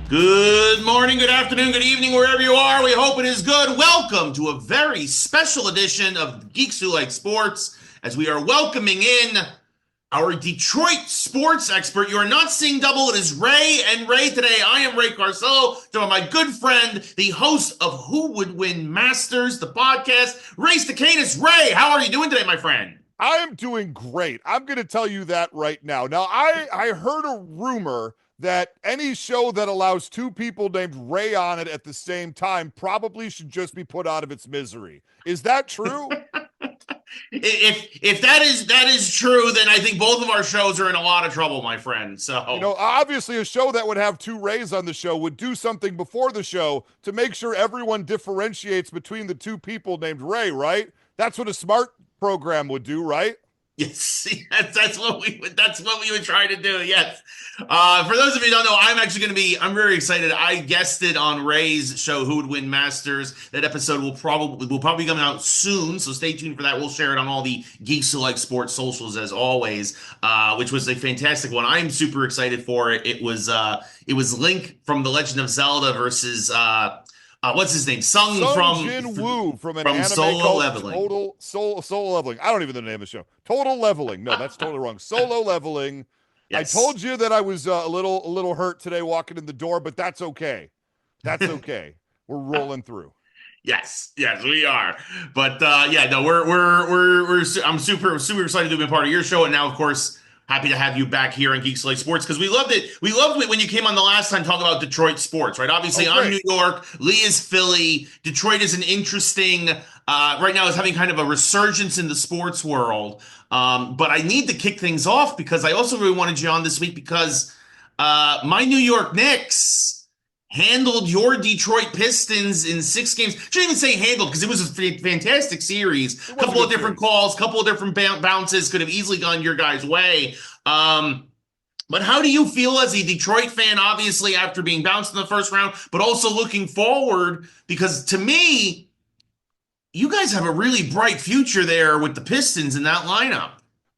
Good morning, good afternoon, good evening, wherever you are. We hope it is good. Welcome to a very special edition of Geeks Who Like Sports, as we are welcoming in our Detroit sports expert. You are not seeing double. It is Ray and Ray today. I am Ray Carsillo, joined by my good friend, the host of Who Would Win Masters, the podcast, Ray Stakenas. Ray, how are you doing today, my friend? I am doing great. I'm going to tell you that right now. Now, I heard a rumor that any show that allows two people named Ray on it at the same time probably should just be put out of its misery. Is that true? If that is true, then I think both of our shows are in a lot of trouble, my friend. So, obviously a show that would have two Rays on the show would do something before the show to make sure everyone differentiates between the two people named Ray, right? That's what a smart program would do, right? Yes, that's what we would try to do. Yes. For those of you who don't know, I'm very excited. I guested on Ray's show, Who Would Win Masters. That episode will probably be coming out soon, so stay tuned for that. We'll share it on all the Geeks Who Like Sports socials as always, which was a fantastic one. I'm super excited for it. It was Link from The Legend of Zelda versus what's his name? Sung Jin Woo from an anime Solo called Leveling. Solo Leveling. I don't even know the name of the show. Total Leveling. No, that's totally wrong. Solo Leveling. Yes. I told you that I was a little hurt today walking in the door, but that's okay. That's okay. We're rolling through. Yes, we are. But I'm super excited to be a part of your show, and now, of course, happy to have you back here on Geeks Who Like Sports, because we loved it. We loved it when you came on the last time talking about Detroit sports, right? Obviously, I'm New York, Lee is Philly. Detroit is an interesting, right now is having kind of a resurgence in the sports world. But I need to kick things off because I also really wanted you on this week because my New York Knicks handled your Detroit Pistons in 6 games. Shouldn't even say handled, because it was a fantastic series. A couple of different calls, couple of different bounces could have easily gone your guys' way. But how do you feel as a Detroit fan, obviously, after being bounced in the first round, but also looking forward? Because to me, you guys have a really bright future there with the Pistons in that lineup.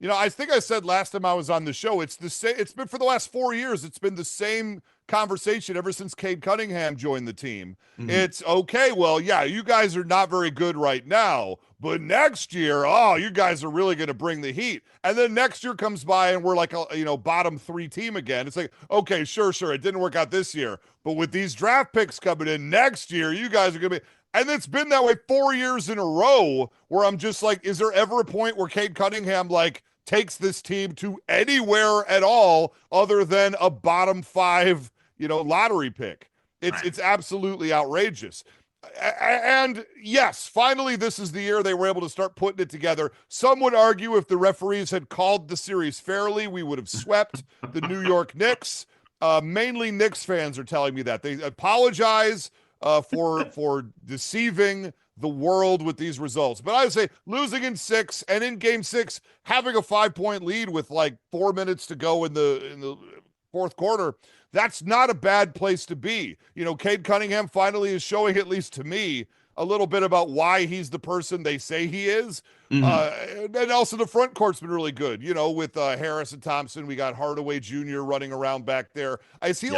I think I said last time I was on the show, it's been for the last 4 years, it's been the same conversation ever since Cade Cunningham joined the team. Mm-hmm. It's okay, well, yeah, you guys are not very good right now, but next year, you guys are really going to bring the heat. And then next year comes by and we're like a bottom 3 team again. It's like, okay, sure, it didn't work out this year, but with these draft picks coming in next year, you guys are going to be. And it's been that way 4 years in a row where I'm just like, is there ever a point where Cade Cunningham takes this team to anywhere at all other than a bottom 5, lottery pick? It's absolutely outrageous. And yes, finally, this is the year they were able to start putting it together. Some would argue if the referees had called the series fairly, we would have swept the New York Knicks. Mainly Knicks fans are telling me that. They apologize for deceiving the world with these results. But I would say losing in 6 and in game 6, having a 5-point lead with 4 minutes to go in the fourth quarter, that's not a bad place to be. Cade Cunningham finally is showing, at least to me, a little bit about why he's the person they say he is. Mm-hmm. And also the front court's been really good. With Harris and Thompson, we got Hardaway Jr. running around back there. I see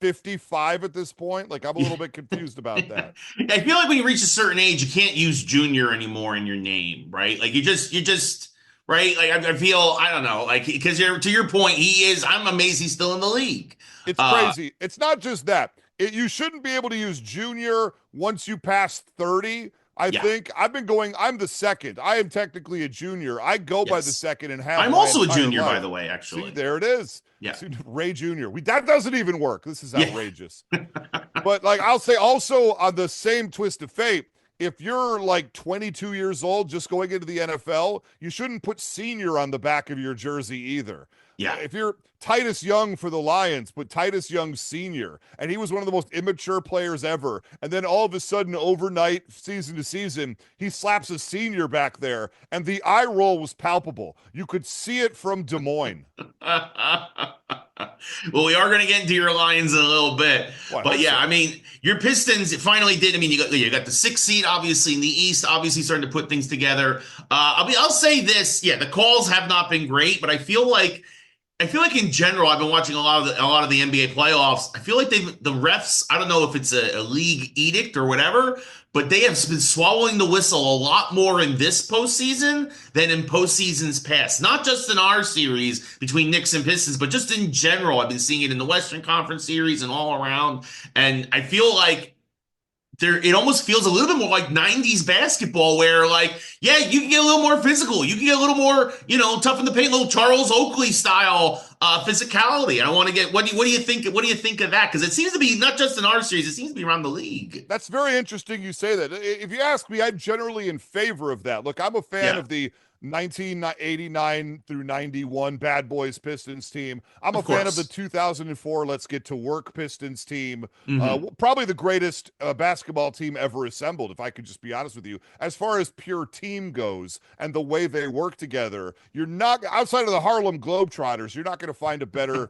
55 at this point. I'm a little bit confused about that. I feel like when you reach a certain age, you can't use junior anymore in your name, right? You just right. I feel, I don't know, because to your point, I'm amazed he's still in the league. It's crazy. It's not just that. You shouldn't be able to use junior once you pass 30. I think I'm the second. I am technically a junior. I go by the second and have. I'm also a junior, by the way, actually. See, there it is. Yeah. See, Ray Jr. That doesn't even work. This is outrageous. But I'll say also on the same twist of fate, if you're 22 years old just going into the NFL, you shouldn't put senior on the back of your jersey either. Yeah. If you're Titus Young for the Lions, but Titus Young Sr., and he was one of the most immature players ever. And then all of a sudden, overnight, season to season, he slaps a senior back there, and the eye roll was palpable. You could see it from Des Moines. Well, we are going to get into your Lions in a little bit. But yeah, your Pistons finally did. You got the 6th seed, obviously, in the East, obviously starting to put things together. I'll say this. Yeah, the calls have not been great, but I feel like I feel like in general, I've been watching a lot of the NBA playoffs. I feel like the refs. I don't know if it's a league edict or whatever, but they have been swallowing the whistle a lot more in this postseason than in postseasons past. Not just in our series between Knicks and Pistons, but just in general. I've been seeing it in the Western Conference series and all around, and I feel like it almost feels a little bit more like 90s basketball where like, yeah, you can get a little more physical. You can get a little more, tough in the paint, little Charles Oakley style physicality. I want to get, what do you think of that? Because it seems to be not just in our series, it seems to be around the league. That's very interesting you say that. If you ask me, I'm generally in favor of that. Look, I'm a fan of the 1989 through 91 Bad Boys Pistons team. I'm a fan of the 2004 Let's Get to Work Pistons team. Probably the greatest basketball team ever assembled, if I could just be honest with you. As far as pure team goes and the way they work together, you're not, outside of the Harlem Globetrotters, you're not going to find a better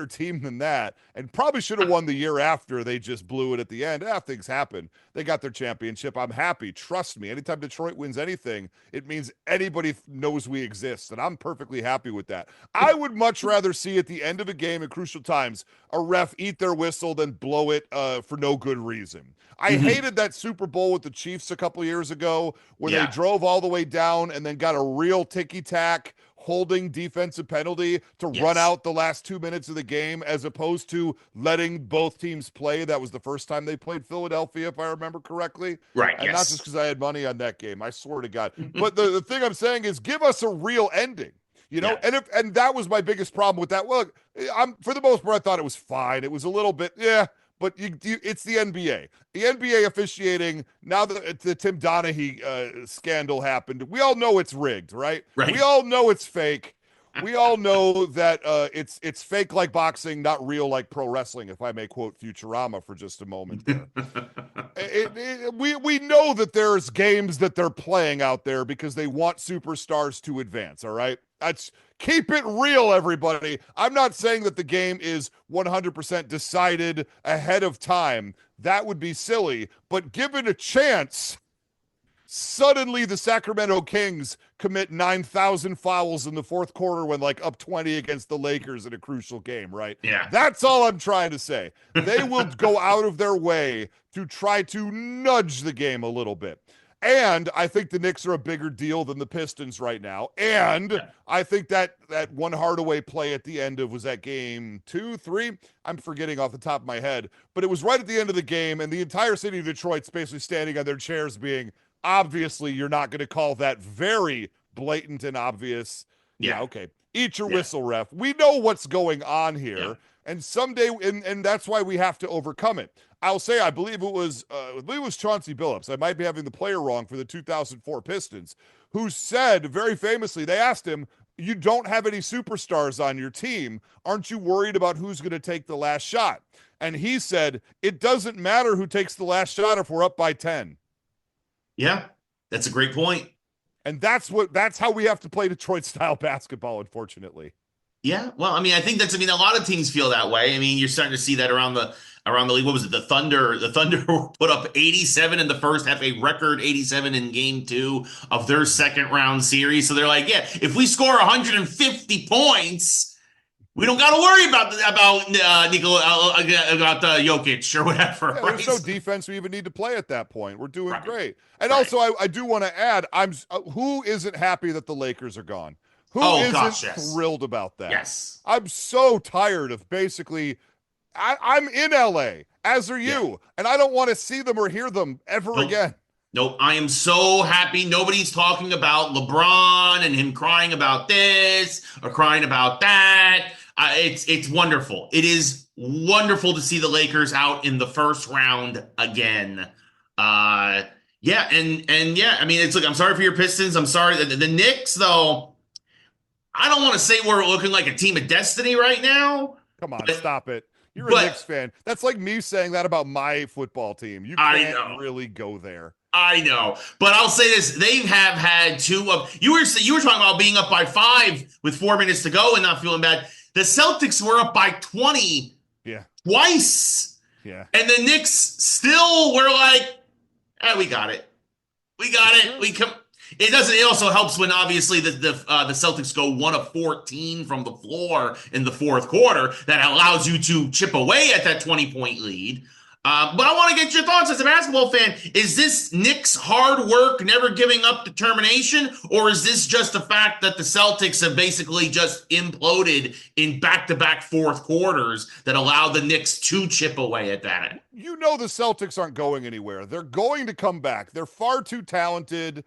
team than that, and probably should have won the year after. They just blew it at the end. Things happen. They got their championship. I'm happy. Trust me. Anytime Detroit wins anything, it means anybody knows we exist, and I'm perfectly happy with that. I would much rather see at the end of a game at crucial times a ref eat their whistle than blow it for no good reason. I hated that Super Bowl with the Chiefs a couple years ago where they drove all the way down and then got a real ticky-tack holding defensive penalty to run out the last 2 minutes of the game, as opposed to letting both teams play. That was the first time they played Philadelphia, if I remember correctly. Right. And not just because I had money on that game, I swear to God. But the thing I'm saying is, give us a real ending. And that was my biggest problem with that. Well, for the most part, I thought it was fine. It was a little bit, but it's the NBA. The NBA officiating, now that the Tim Donaghy scandal happened, we all know it's rigged, right? We all know it's fake. We all know that it's fake like boxing, not real like pro wrestling, if I may quote Futurama for just a moment there. We know that there's games that they're playing out there because they want superstars to advance, all right? Keep it real, everybody. I'm not saying that the game is 100% decided ahead of time. That would be silly. But given a chance, suddenly the Sacramento Kings commit 9,000 fouls in the fourth quarter when up 20 against the Lakers in a crucial game, right? Yeah. That's all I'm trying to say. They will go out of their way to try to nudge the game a little bit. And I think the Knicks are a bigger deal than the Pistons right now. And I think that one Hardaway play at the end was that game 2, 3? I'm forgetting off the top of my head. But it was right at the end of the game, and the entire city of Detroit's basically standing on their chairs being, obviously, you're not going to call that very blatant and obvious. Yeah, okay. Eat your whistle, ref. We know what's going on here. Yeah. And someday, and that's why we have to overcome it. I'll say, I believe it was Chauncey Billups. I might be having the player wrong for the 2004 Pistons, who said very famously, they asked him, you don't have any superstars on your team. Aren't you worried about who's going to take the last shot? And he said, it doesn't matter who takes the last shot if we're up by 10. Yeah, that's a great point. And that's how we have to play Detroit style basketball, unfortunately. Yeah, well, I think a lot of teams feel that way. You're starting to see that around the league. What was it? The Thunder put up 87 in the first half, a record 87 in game 2 of their second round series. So they're like, yeah, if we score 150 points, we don't got to worry about Jokic or whatever. Yeah, there's no defense we even need to play at that point. We're doing great. And also, I do want to add, who isn't happy that the Lakers are gone? Who isn't thrilled about that? Yes. I'm so tired of basically, I'm in LA, as are you, and I don't want to see them or hear them ever again. Nope. I am so happy nobody's talking about LeBron and him crying about this or crying about that. It's wonderful. It is wonderful to see the Lakers out in the first round again. It's like, I'm sorry for your Pistons. I'm sorry. The Knicks, though, I don't want to say we're looking like a team of destiny right now. Come on, stop it. You're a Knicks fan. That's like me saying that about my football team. You can't really go there. I know. But I'll say this. They have had two of... You were talking about being up by 5 with 4 minutes to go and not feeling bad. The Celtics were up by 20 twice. Yeah. And the Knicks still were like, we got it. We got it. It doesn't. It also helps when obviously the Celtics go 1 of 14 from the floor in the fourth quarter. That allows you to chip away at that 20-point lead. But I want to get your thoughts as a basketball fan. Is this Knicks' hard work, never giving up determination, or is this just the fact that the Celtics have basically just imploded in back-to-back fourth quarters that allow the Knicks to chip away at that? You know the Celtics aren't going anywhere. They're going to come back. They're far too talented.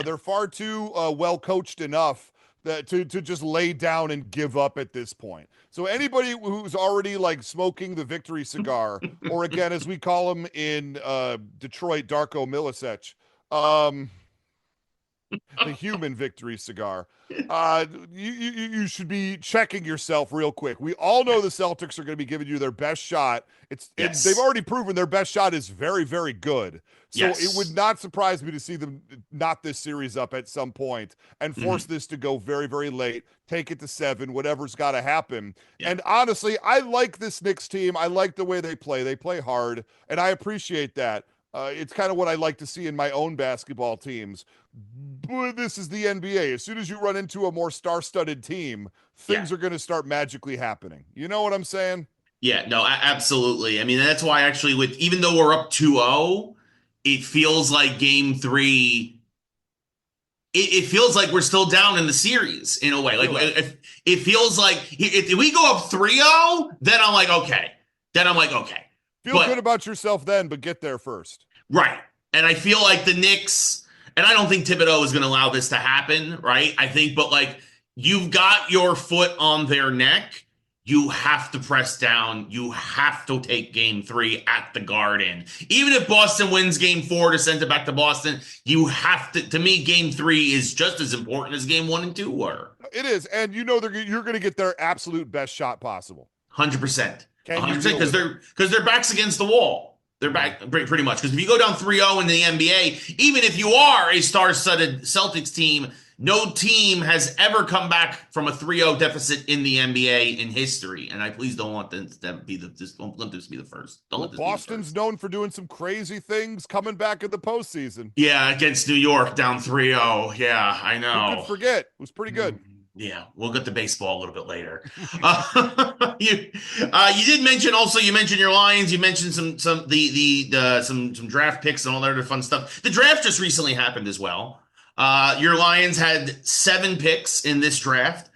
They're far too well coached enough that to just lay down and give up at this point. So anybody who's already like smoking the victory cigar, or again, as we call him in Detroit, Darko Milicic, the human victory cigar, you should be checking yourself real quick. We all know the Celtics are going to be giving you their best shot. They've already proven their best shot is very, very good. So it would not surprise me to see them knot this series up at some point and force this to go very, very late, take it to 7, whatever's got to happen. Yeah. And honestly, I like this Knicks team. I like the way they play. They play hard, and I appreciate that. It's kind of what I like to see in my own basketball teams. But this is the NBA. As soon as you run into a more star-studded team, things are going to start magically happening. You know what I'm saying? Yeah, no, absolutely. I mean, that's why actually even though we're up 2-0, it feels like game 3, it feels like we're still down in the series in a way. Like it feels like if we go up 3-0, then I'm like, okay. Feel good about yourself then, but get there first. Right. And I feel like the Knicks, and I don't think Thibodeau is going to allow this to happen, right? I think, but like, you've got your foot on their neck. You have to press down. You have to take game 3 at the Garden. Even if Boston wins game 4 to send it back to Boston, you have to me, game 3 is just as important as game 1 and 2 were. It is. And you know you're going to get their absolute best shot possible. 100%. 100% because their back's against the wall. They're back pretty much. Because if you go down 3-0 in the NBA, even if you are a star-studded Celtics team, no team has ever come back from a 3-0 deficit in the NBA in history. And I please don't want them to be don't let this be the first. Boston's known for doing some crazy things coming back in the postseason. Yeah, against New York down 3-0. Yeah, I know. Who could forget? It was pretty good. Yeah, we'll get to baseball a little bit later. You did mention also. You mentioned your Lions. You mentioned some draft picks and all that other fun stuff. The draft just recently happened as well. Your Lions had 7 picks in this draft,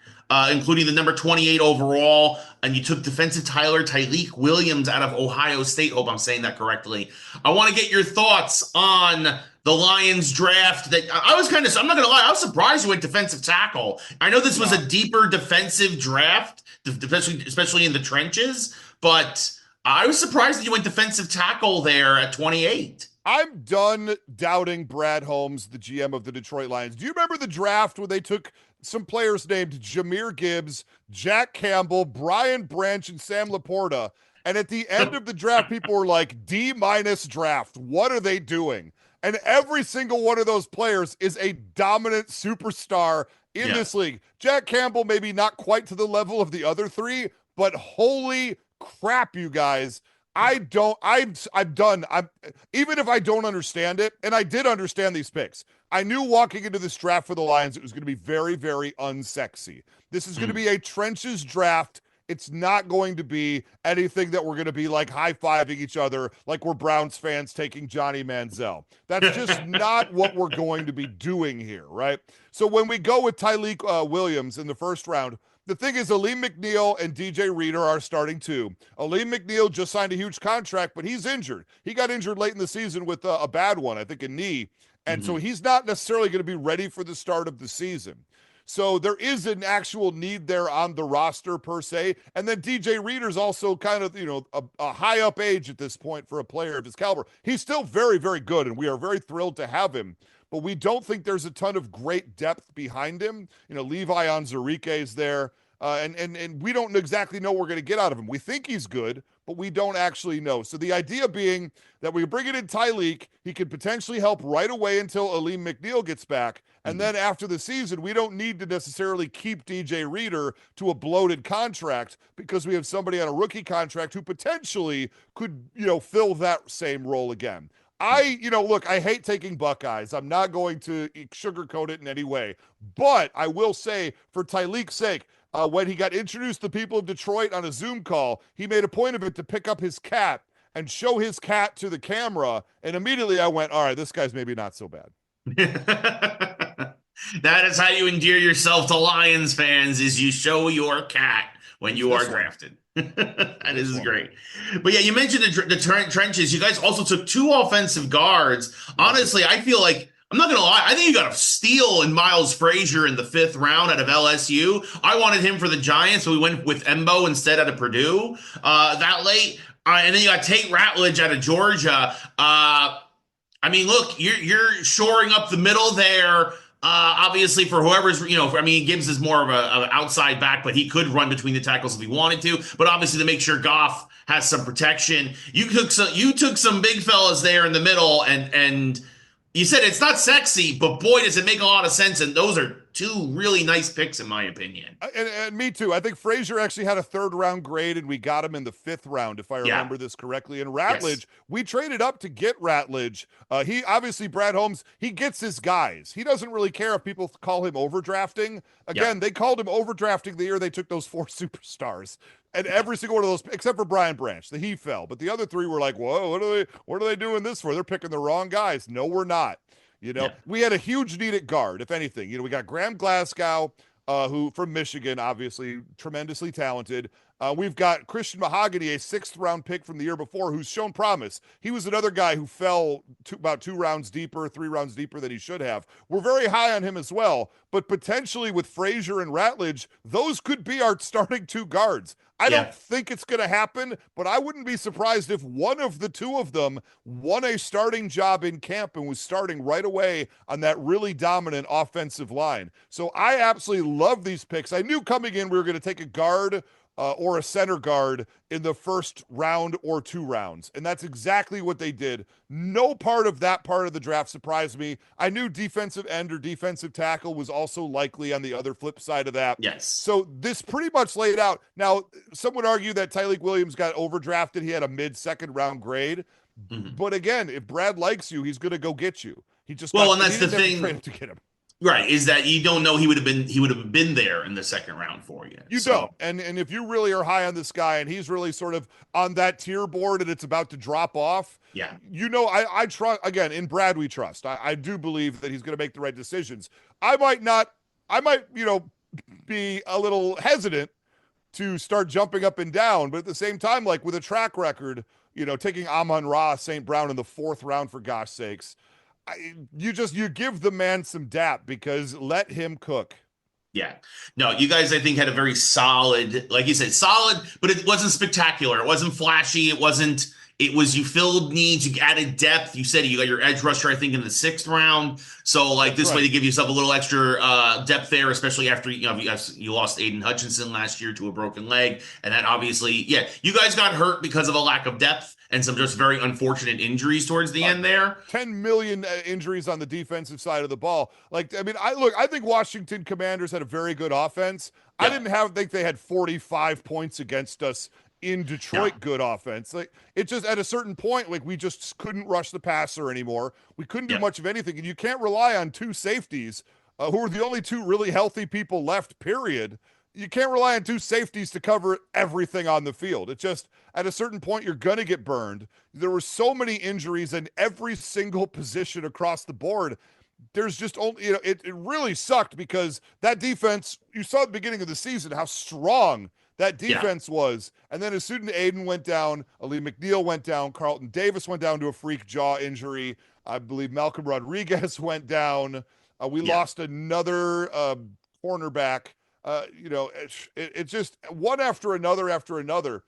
including the number 28 overall, and you took defensive Tyleik Williams out of Ohio State. Hope I'm saying that correctly. I want to get your thoughts on the Lions draft. That I'm not going to lie, I was surprised you went defensive tackle. I know this was a deeper defensive draft, especially in the trenches, but I was surprised that you went defensive tackle there at 28. I'm done doubting Brad Holmes, the GM of the Detroit Lions. Do you remember the draft where they took some players named Jahmyr Gibbs, Jack Campbell, Brian Branch, and Sam Laporta? And at the end of the draft, people were like, D- draft. What are they doing? And every single one of those players is a dominant superstar in this league. Jack Campbell, maybe not quite to the level of the other 3, but holy crap, you guys. I'm done. Even if I don't understand it, and I did understand these picks, I knew walking into this draft for the Lions, it was going to be very, very unsexy. This is going to be a trenches draft. It's not going to be anything that we're going to be like high-fiving each other like we're Browns fans taking Johnny Manziel. That's just not what we're going to be doing here, right? So when we go with Tyleik Williams in the first round, the thing is, Aleem McNeil and DJ Reader are starting too. Aleem McNeil just signed a huge contract, but he's injured. He got injured late in the season with a bad one, I think a knee. And so he's not necessarily going to be ready for the start of the season. So there is an actual need there on the roster per se. And then DJ Reader's also kind of, a high up age at this point for a player of his caliber. He's still very, very good, and we are very thrilled to have him. But we don't think there's a ton of great depth behind him. Levi Onwuzurike is there. And we don't exactly know what we're going to get out of him. We think he's good, but we don't actually know. So the idea being that we bring it in Tyleik, he could potentially help right away until Aleem McNeil gets back. And then after the season, we don't need to necessarily keep DJ Reader to a bloated contract because we have somebody on a rookie contract who potentially could, fill that same role again. Look, I hate taking Buckeyes. I'm not going to sugarcoat it in any way. But I will say, for Tyleek's sake, when he got introduced to people of Detroit on a Zoom call, he made a point of it to pick up his cat and show his cat to the camera. And immediately I went, all right, this guy's maybe not so bad. That is how you endear yourself to Lions fans, is you show your cat when you are drafted. That is great. But yeah, you mentioned the trenches. You guys also took 2 offensive guards. Honestly, I feel like, I'm not going to lie, I think you got a steal in Miles Frazier in the 5th round out of LSU. I wanted him for the Giants, so we went with Embo instead out of Purdue that late. And then you got Tate Ratledge out of Georgia. I mean, look, you're shoring up the middle there. Obviously, for whoever's, Gibbs is more of an outside back, but he could run between the tackles if he wanted to. But obviously, to make sure Goff has some protection, you took some big fellas there in the middle, and you said it's not sexy, but boy, does it make a lot of sense. And those are 2 really nice picks, in my opinion. And me too. I think Frazier actually had a 3rd round grade, and we got him in the 5th round, if I remember this correctly. And Ratledge, we traded up to get Ratledge. He obviously, Brad Holmes, he gets his guys. He doesn't really care if people call him overdrafting. Again, they called him overdrafting the year they took those 4 superstars. And every single one of those, except for Brian Branch, he fell. But the other 3 were like, whoa, what are they doing this for? They're picking the wrong guys. No, we're not. We had a huge need at guard, if anything. We got Graham Glasgow, who from Michigan, obviously tremendously talented. We've got Christian Mahogany, a 6th round pick from the year before, who's shown promise. He was another guy who fell about 2 rounds deeper, 3 rounds deeper than he should have. We're very high on him as well, but potentially with Frazier and Ratledge, those could be our starting 2 guards. I don't think it's going to happen, but I wouldn't be surprised if one of the 2 of them won a starting job in camp and was starting right away on that really dominant offensive line. So I absolutely love these picks. I knew coming in we were going to take a guard or a center guard in the 1st round or 2 rounds. And that's exactly what they did. No part of that part of the draft surprised me. I knew defensive end or defensive tackle was also likely on the other flip side of that. Yes. So this pretty much laid out. Now, some would argue that Tyleek Williams got overdrafted. He had a mid-2nd round grade. Mm-hmm. But again, if Brad likes you, he's going to go get you. He just and that's the thing. To get him. Right, is that you don't know he would have been there in the 2nd round for you. You don't. And if you really are high on this guy and he's really sort of on that tier board and it's about to drop off, I trust, again, in Brad we trust. I do believe that he's going to make the right decisions. I might be a little hesitant to start jumping up and down, but at the same time, like with a track record, taking Amon-Ra St. Brown in the 4th round, for gosh sakes, you give the man some dap, because let him cook. Yeah. No, you guys, I think, had a very solid, like you said, solid, but it wasn't spectacular. It wasn't flashy. It was you filled needs, you added depth. You said you got your edge rusher, I think, in the 6th round. So like this way to give yourself a little extra depth there, especially after, you lost Aiden Hutchinson last year to a broken leg. And that obviously, you guys got hurt because of a lack of depth and some just very unfortunate injuries towards the end there. 10 million injuries on the defensive side of the ball. I think Washington Commanders had a very good offense. Yeah. I didn't think they had 45 points against us in Detroit. Good offense. It just, at a certain point, we just couldn't rush the passer anymore. We couldn't do much of anything. And you can't rely on 2 safeties who are the only 2 really healthy people left, period. You can't rely on 2 safeties to cover everything on the field. It just, at a certain point, you're going to get burned. There were so many injuries in every single position across the board. There's just only, it really sucked, because that defense, you saw at the beginning of the season how strong that defense was. And then as soon as Aiden went down, Ali McNeil went down, Carlton Davis went down to a freak jaw injury. I believe Malcolm Rodriguez went down. We lost another cornerback. It's just one after another after another.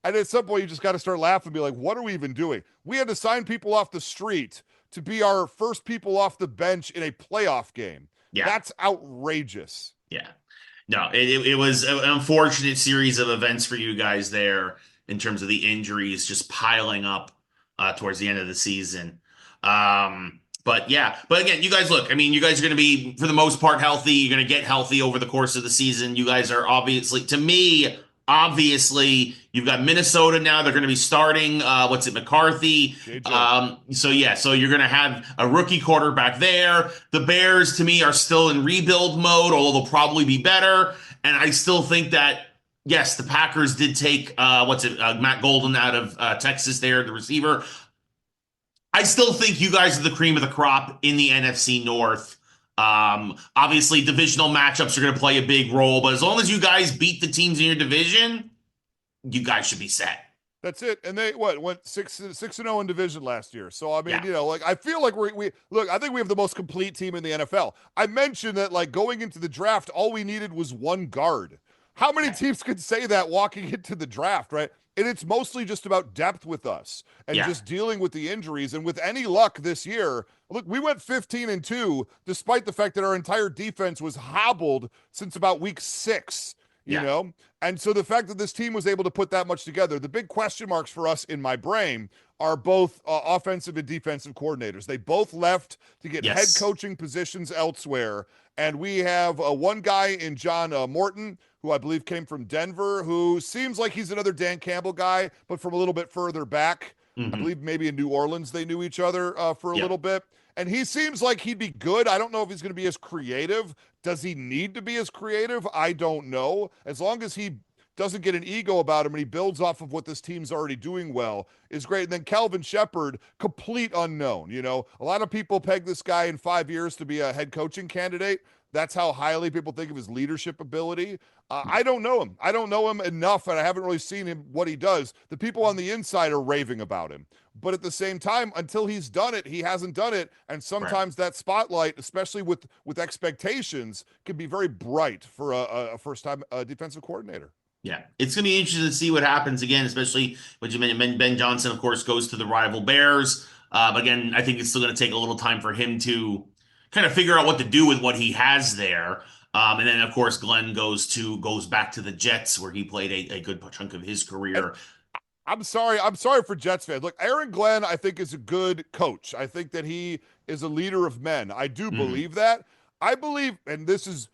And at some point, you just got to start laughing and be like, what are we even doing? We had to sign people off the street to be our first people off the bench in a playoff game. Yeah. That's outrageous. Yeah. No, it was an unfortunate series of events for you guys there in terms of the injuries just piling up towards the end of the season. But again, you guys look, you guys are going to be, for the most part, healthy. You're going to get healthy over the course of the season. You guys are obviously, to me, Obviously, you've got Minnesota now. They're going to be starting, McCarthy. So you're going to have a rookie quarterback there. The Bears, to me, are still in rebuild mode, although they'll probably be better. And I still think that, yes, the Packers did take, Matt Golden out of Texas there, the receiver. I still think you guys are the cream of the crop in the NFC North. Obviously, divisional matchups are going to play a big role, but as long as you guys beat the teams in your division, you guys should be set. That's it. And they went 6-0 in division last year. So I mean, Yeah. I feel like we look. I think we have the most complete team in the NFL. I mentioned that going into the draft, all we needed was one guard. How many teams could say that walking into the draft, right? And it's mostly just about depth with us and just dealing with the injuries. And with any luck this year, look, we went 15-2, despite the fact that our entire defense was hobbled since about week 6, you know? And so the fact that this team was able to put that much together, the big question marks for us in my brain are both offensive and defensive coordinators. They both left to get head coaching positions elsewhere. And we have one guy in John Morton, who I believe came from Denver, who seems like he's another Dan Campbell guy, but from a little bit further back. I believe maybe in New Orleans they knew each other for a little bit. And he seems like he'd be good. I don't know if he's going to be as creative. Does he need to be as creative? I don't know. As long as he doesn't get an ego about him and he builds off of what this team's already doing well is great. And then Kelvin Shepard, complete unknown. A lot of people peg this guy in 5 years to be a head coaching candidate. That's how highly people think of his leadership ability. I don't know him. I don't know him enough, and I haven't really seen him, what he does. The people on the inside are raving about him. But at the same time, until he's done it, he hasn't done it. And sometimes that spotlight, especially with expectations, can be very bright for a first-time defensive coordinator. Yeah, it's going to be interesting to see what happens again, especially when you mentioned Ben Johnson, of course, goes to the rival Bears. But again, I think it's still going to take a little time for him to kind of figure out what to do with what he has there. And then, of course, Glenn goes back to the Jets, where he played a good chunk of his career. I'm sorry for Jets fans. Look, Aaron Glenn, I think, is a good coach. I think that he is a leader of men. I do believe that. I believe, and this is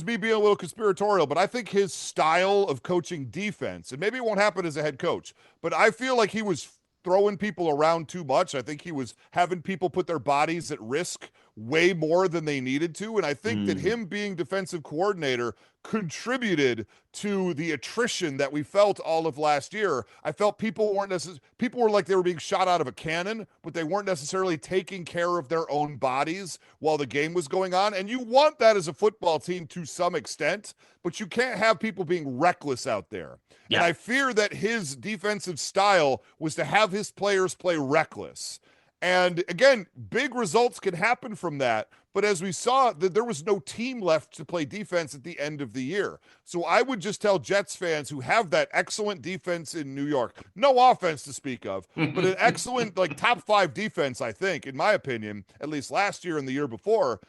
me being a little conspiratorial, but I think his style of coaching defense, and maybe it won't happen as a head coach, but I feel like he was throwing people around too much. I think he was having people put their bodies at risk way more than they needed to. And I think that him being defensive coordinator contributed to the attrition that we felt all of last year. I felt people were like they were being shot out of a cannon, but they weren't necessarily taking care of their own bodies while the game was going on. And you want that as a football team to some extent, but you can't have people being reckless out there. Yeah. And I fear that his defensive style was to have his players play reckless. And again, big results can happen from that. But as we saw, there was no team left to play defense at the end of the year. So I would just tell Jets fans who have that excellent defense in New York, no offense to speak of, but an excellent, top 5 defense, I think, in my opinion, at least last year and the year before,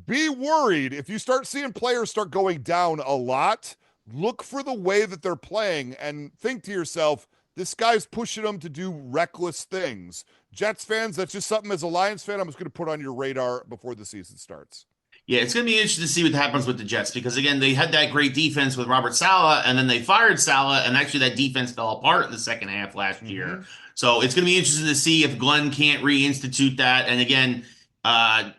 be worried if you start seeing players start going down a lot. Look for the way that they're playing and think to yourself, this guy's pushing them to do reckless things. Jets fans, that's just something as a Lions fan I'm just going to put on your radar before the season starts. Yeah, it's going to be interesting to see what happens with the Jets because, again, they had that great defense with Robert Saleh, and then they fired Saleh, and actually that defense fell apart in the second half last year. So it's going to be interesting to see if Glenn can't reinstitute that. And again,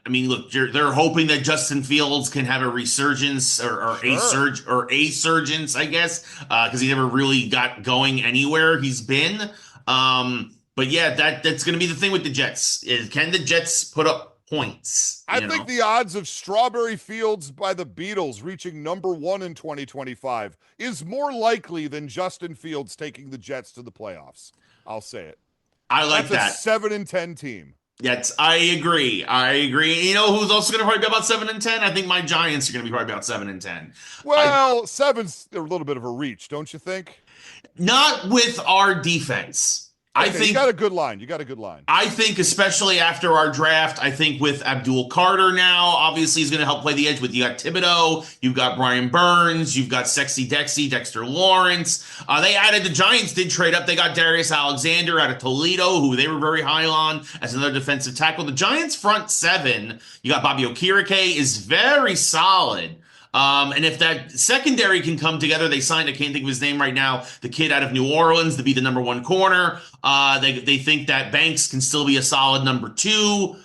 look, they're hoping that Justin Fields can have a resurgence or a surgence, I guess, because he never really got going anywhere he's been. But yeah, that's going to be the thing with the Jets is can the Jets put up points? I think the odds of Strawberry Fields by the Beatles reaching number 1 in 2025 is more likely than Justin Fields taking the Jets to the playoffs. I'll say it. I like that's that. 7-10 team. Yes, I agree. You know who's also going to probably be about 7-10? I think my Giants are going to be probably about 7-10. Well, 7's a little bit of a reach, don't you think? Not with our defense. Okay, I think you got a good line. I think, especially after our draft, I think with Abdul Carter now, obviously he's going to help play the edge with you got Thibodeau, you've got Brian Burns, you've got Sexy Dexy, Dexter Lawrence. The Giants did trade up. They got Darius Alexander out of Toledo, who they were very high on as another defensive tackle. The Giants front 7, you got Bobby Okereke is very solid. And if that secondary can come together, they signed, I can't think of his name right now, the kid out of New Orleans to be the number one corner. They think that Banks can still be a solid number two.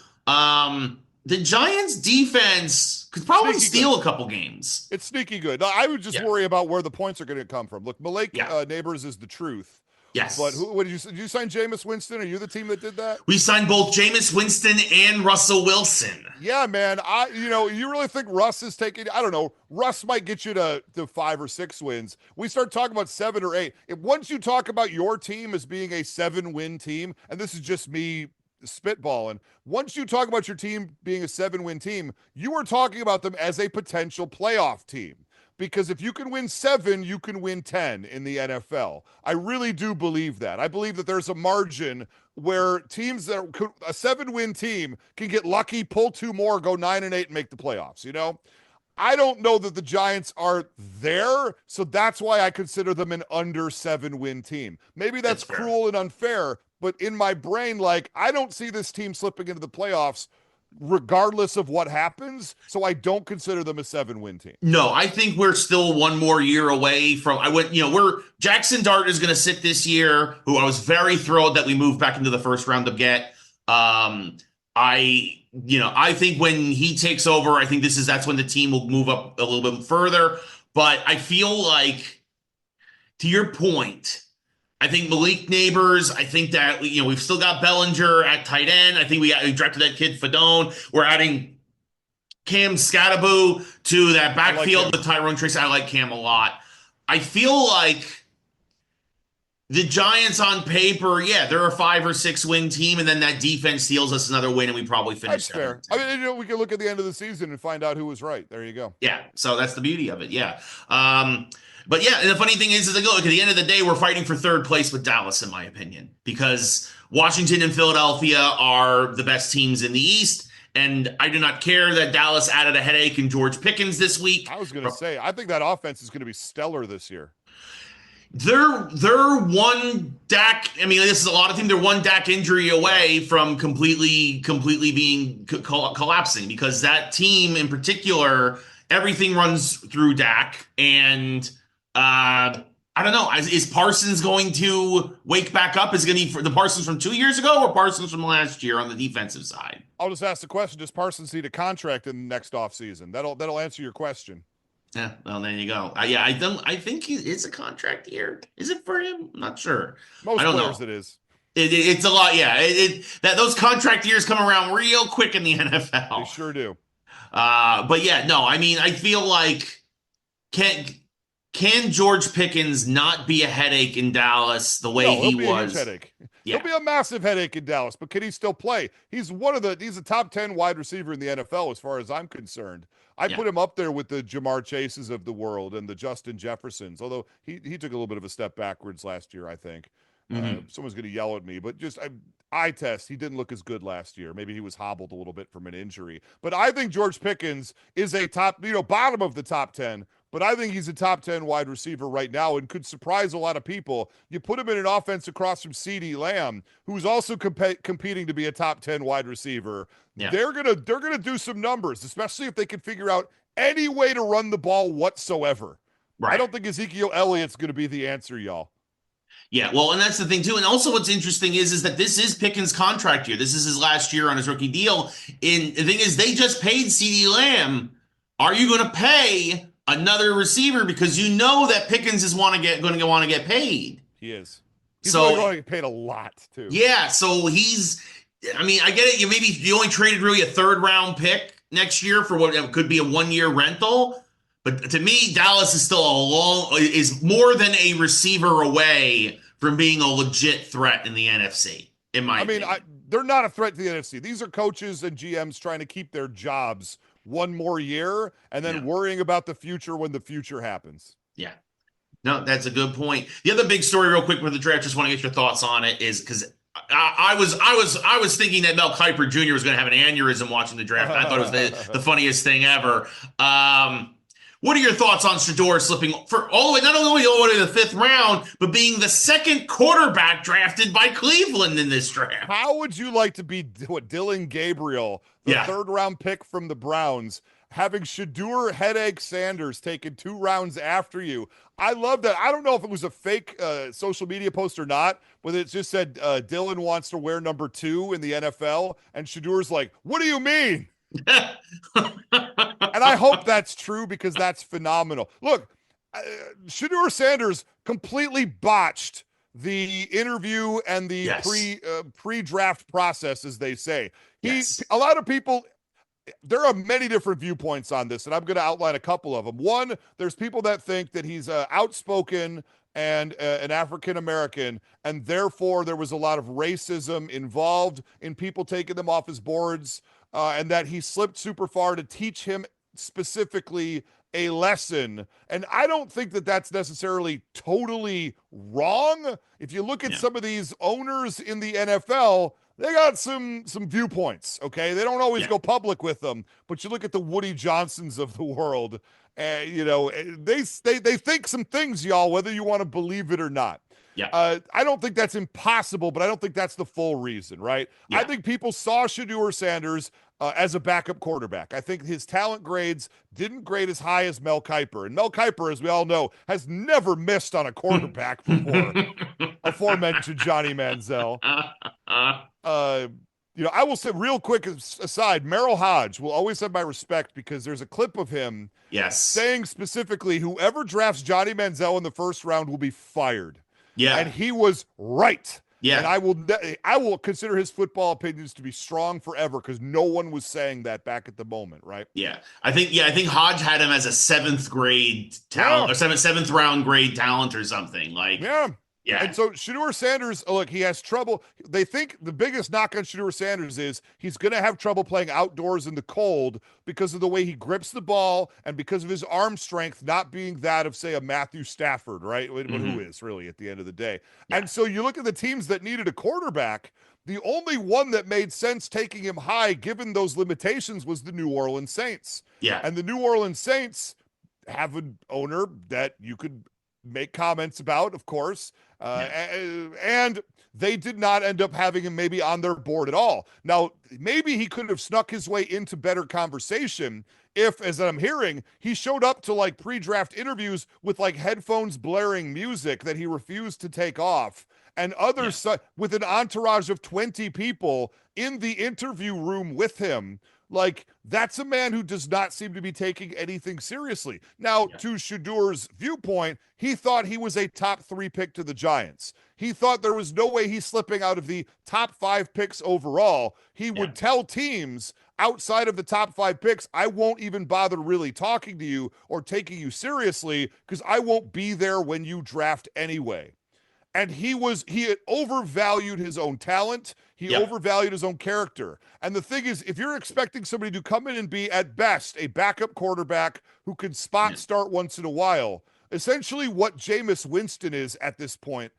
The Giants defense could probably steal a couple games. It's sneaky good. I would just worry about where the points are going to come from. Look, Malik Neighbors is the truth. Yes. But what did you sign Jameis Winston? Are you the team that did that? We signed both Jameis Winston and Russell Wilson. Yeah, man. You really think Russ is taking, I don't know, Russ might get you to 5 or 6 wins. We start talking about 7 or 8. Once you talk about your team as being a 7-win team, and this is just me spitballing, once you talk about your team being a 7-win team, you are talking about them as a potential playoff team. Because if you can win 7, you can win 10 in the NFL. I really do believe that. I believe that there's a margin where teams that are a 7-win team can get lucky, pull 2 more, go 9 and 8 and make the playoffs, I don't know that the Giants are there, so that's why I consider them an under 7-win team. Maybe that's cruel and unfair, but in my brain, I don't see this team slipping into the playoffs regardless of what happens, so I don't consider them a 7-win team. No, I think we're still one more year away from, Jackson Dart is going to sit this year, who I was very thrilled that we moved back into the first round to get. I think when he takes over, I think that's when the team will move up a little bit further. But I feel like, to your point, I think Malik Neighbors, I think that, we've still got Bellinger at tight end. I think we drafted that kid Fadone. We're adding Cam Scattaboo to that backfield with Tyrone Tracy. I like Cam a lot. I feel like the Giants on paper, they're a 5 or 6 win team, and then that defense steals us another win, and we probably finish. That's fair. I mean, we can look at the end of the season and find out who was right. There you go. Yeah, so that's the beauty of it. Yeah. But and the funny thing is at the end of the day, we're fighting for third place with Dallas, in my opinion, because Washington and Philadelphia are the best teams in the East. And I do not care that Dallas added a headache in George Pickens this week. I was going to say, I think that offense is going to be stellar this year. They're one Dak. I mean, this is a lot of teams. They're one Dak injury away from completely being collapsing, because that team in particular, everything runs through Dak. And I don't know. Is Parsons going to wake back up? Is it going to be the Parsons from 2 years ago or Parsons from last year on the defensive side? I'll just ask the question: does Parsons need a contract in the next offseason? That'll answer your question. Yeah, well, there you go. I think it's a contract year. Is it for him? I'm not sure. Most I don't players know. It is. It's a lot. Yeah, those contract years come around real quick in the NFL. They sure do. But I mean, I feel like can George Pickens not be a headache in Dallas the way he was? A huge headache. Yeah. He'll be a massive headache in Dallas, but can he still play? He's a top 10 wide receiver in the NFL as far as I'm concerned. I put him up there with the Jamar Chases of the world and the Justin Jeffersons, although he took a little bit of a step backwards last year, I think. Someone's going to yell at me, but just eye test, he didn't look as good last year. Maybe he was hobbled a little bit from an injury. But I think George Pickens is a top, bottom of the top 10, but I think he's a top 10 wide receiver right now and could surprise a lot of people. You put him in an offense across from CeeDee Lamb, who's also competing to be a top 10 wide receiver. Yeah. They're gonna do some numbers, especially if they can figure out any way to run the ball whatsoever. Right. I don't think Ezekiel Elliott's going to be the answer, y'all. Yeah, well, and that's the thing too. And also what's interesting is that this is Pickens' contract year. This is his last year on his rookie deal. And the thing is, they just paid CeeDee Lamb. Are you going to pay another receiver, because you know that Pickens is going to want to get paid? He is. He's going to get paid a lot too. Yeah, so I get it. Maybe you only traded really a 3rd round pick next year for what could be a 1-year rental. But to me, Dallas is still is more than a receiver away from being a legit threat in the NFC, in my opinion. They're not a threat to the NFC. These are coaches and GMs trying to keep their jobs one more year and then worrying about the future when the future happens. Yeah. No, that's a good point. The other big story real quick with the draft, just want to get your thoughts on it, is because I was thinking that Mel Kiper Jr. was going to have an aneurysm watching the draft. I thought it was the funniest thing ever. What are your thoughts on Shaduer slipping for all the way, not only all the way to the 5th round, but being the 2nd quarterback drafted by Cleveland in this draft? How would you like to be Dylan Gabriel, the 3rd round pick from the Browns, having Shaduer Headache Sanders taken 2 rounds after you? I love that. I don't know if it was a fake social media post or not, but it just said Dylan wants to wear number 2 in the NFL, and Shaduer's like, what do you mean? And I hope that's true because that's phenomenal. Look, Shaduer Sanders completely botched the interview and the pre-draft process, as they say. A lot of people, there are many different viewpoints on this, and I'm going to outline a couple of them. One, there's people that think that he's outspoken and an African-American, and therefore there was a lot of racism involved in people taking them off his boards, and that he slipped super far to teach him specifically a lesson. And I don't think that that's necessarily totally wrong. If you look at some of these owners in the NFL, they got some viewpoints, okay? They don't always go public with them, but you look at the Woody Johnsons of the world, and they think some things, y'all, whether you want to believe it or not. I don't think that's impossible, but I don't think that's the full reason, right? I think people saw Shaduer Sanders as a backup quarterback. I think his talent grades didn't grade as high as Mel Kiper. And Mel Kiper, as we all know, has never missed on a quarterback before. Aforementioned Johnny Manziel. I will say real quick aside, Merrill Hodge will always have my respect because there's a clip of him saying specifically, whoever drafts Johnny Manziel in the 1st round will be fired. And he was right. And I will consider his football opinions to be strong forever because no one was saying that back at the moment, right? I think Hodge had him as a 7th grade talent or 7th round grade talent or something. And so Shaduer Sanders, look, he has trouble. They think the biggest knock on Shaduer Sanders is he's going to have trouble playing outdoors in the cold because of the way he grips the ball and because of his arm strength not being that of, say, a Matthew Stafford, right? Who is really at the end of the day. And so you look at the teams that needed a quarterback, the only one that made sense taking him high given those limitations was the New Orleans Saints. And the New Orleans Saints have an owner that you could make comments about, of course, and they did not end up having him maybe on their board at all. Now, maybe he could have snuck his way into better conversation if, as I'm hearing, he showed up to like pre-draft interviews with like headphones blaring music that he refused to take off, and others with an entourage of 20 people in the interview room with him. Like, that's a man who does not seem to be taking anything seriously. Now, to Shaduer's viewpoint, he thought he was a top 3 pick to the Giants. He thought there was no way he's slipping out of the top 5 picks overall. He would tell teams outside of the top 5 picks, I won't even bother really talking to you or taking you seriously because I won't be there when you draft anyway. And he had overvalued his own talent. He overvalued his own character. And the thing is, if you're expecting somebody to come in and be, at best, a backup quarterback who can spot start once in a while, essentially what Jameis Winston is at this point,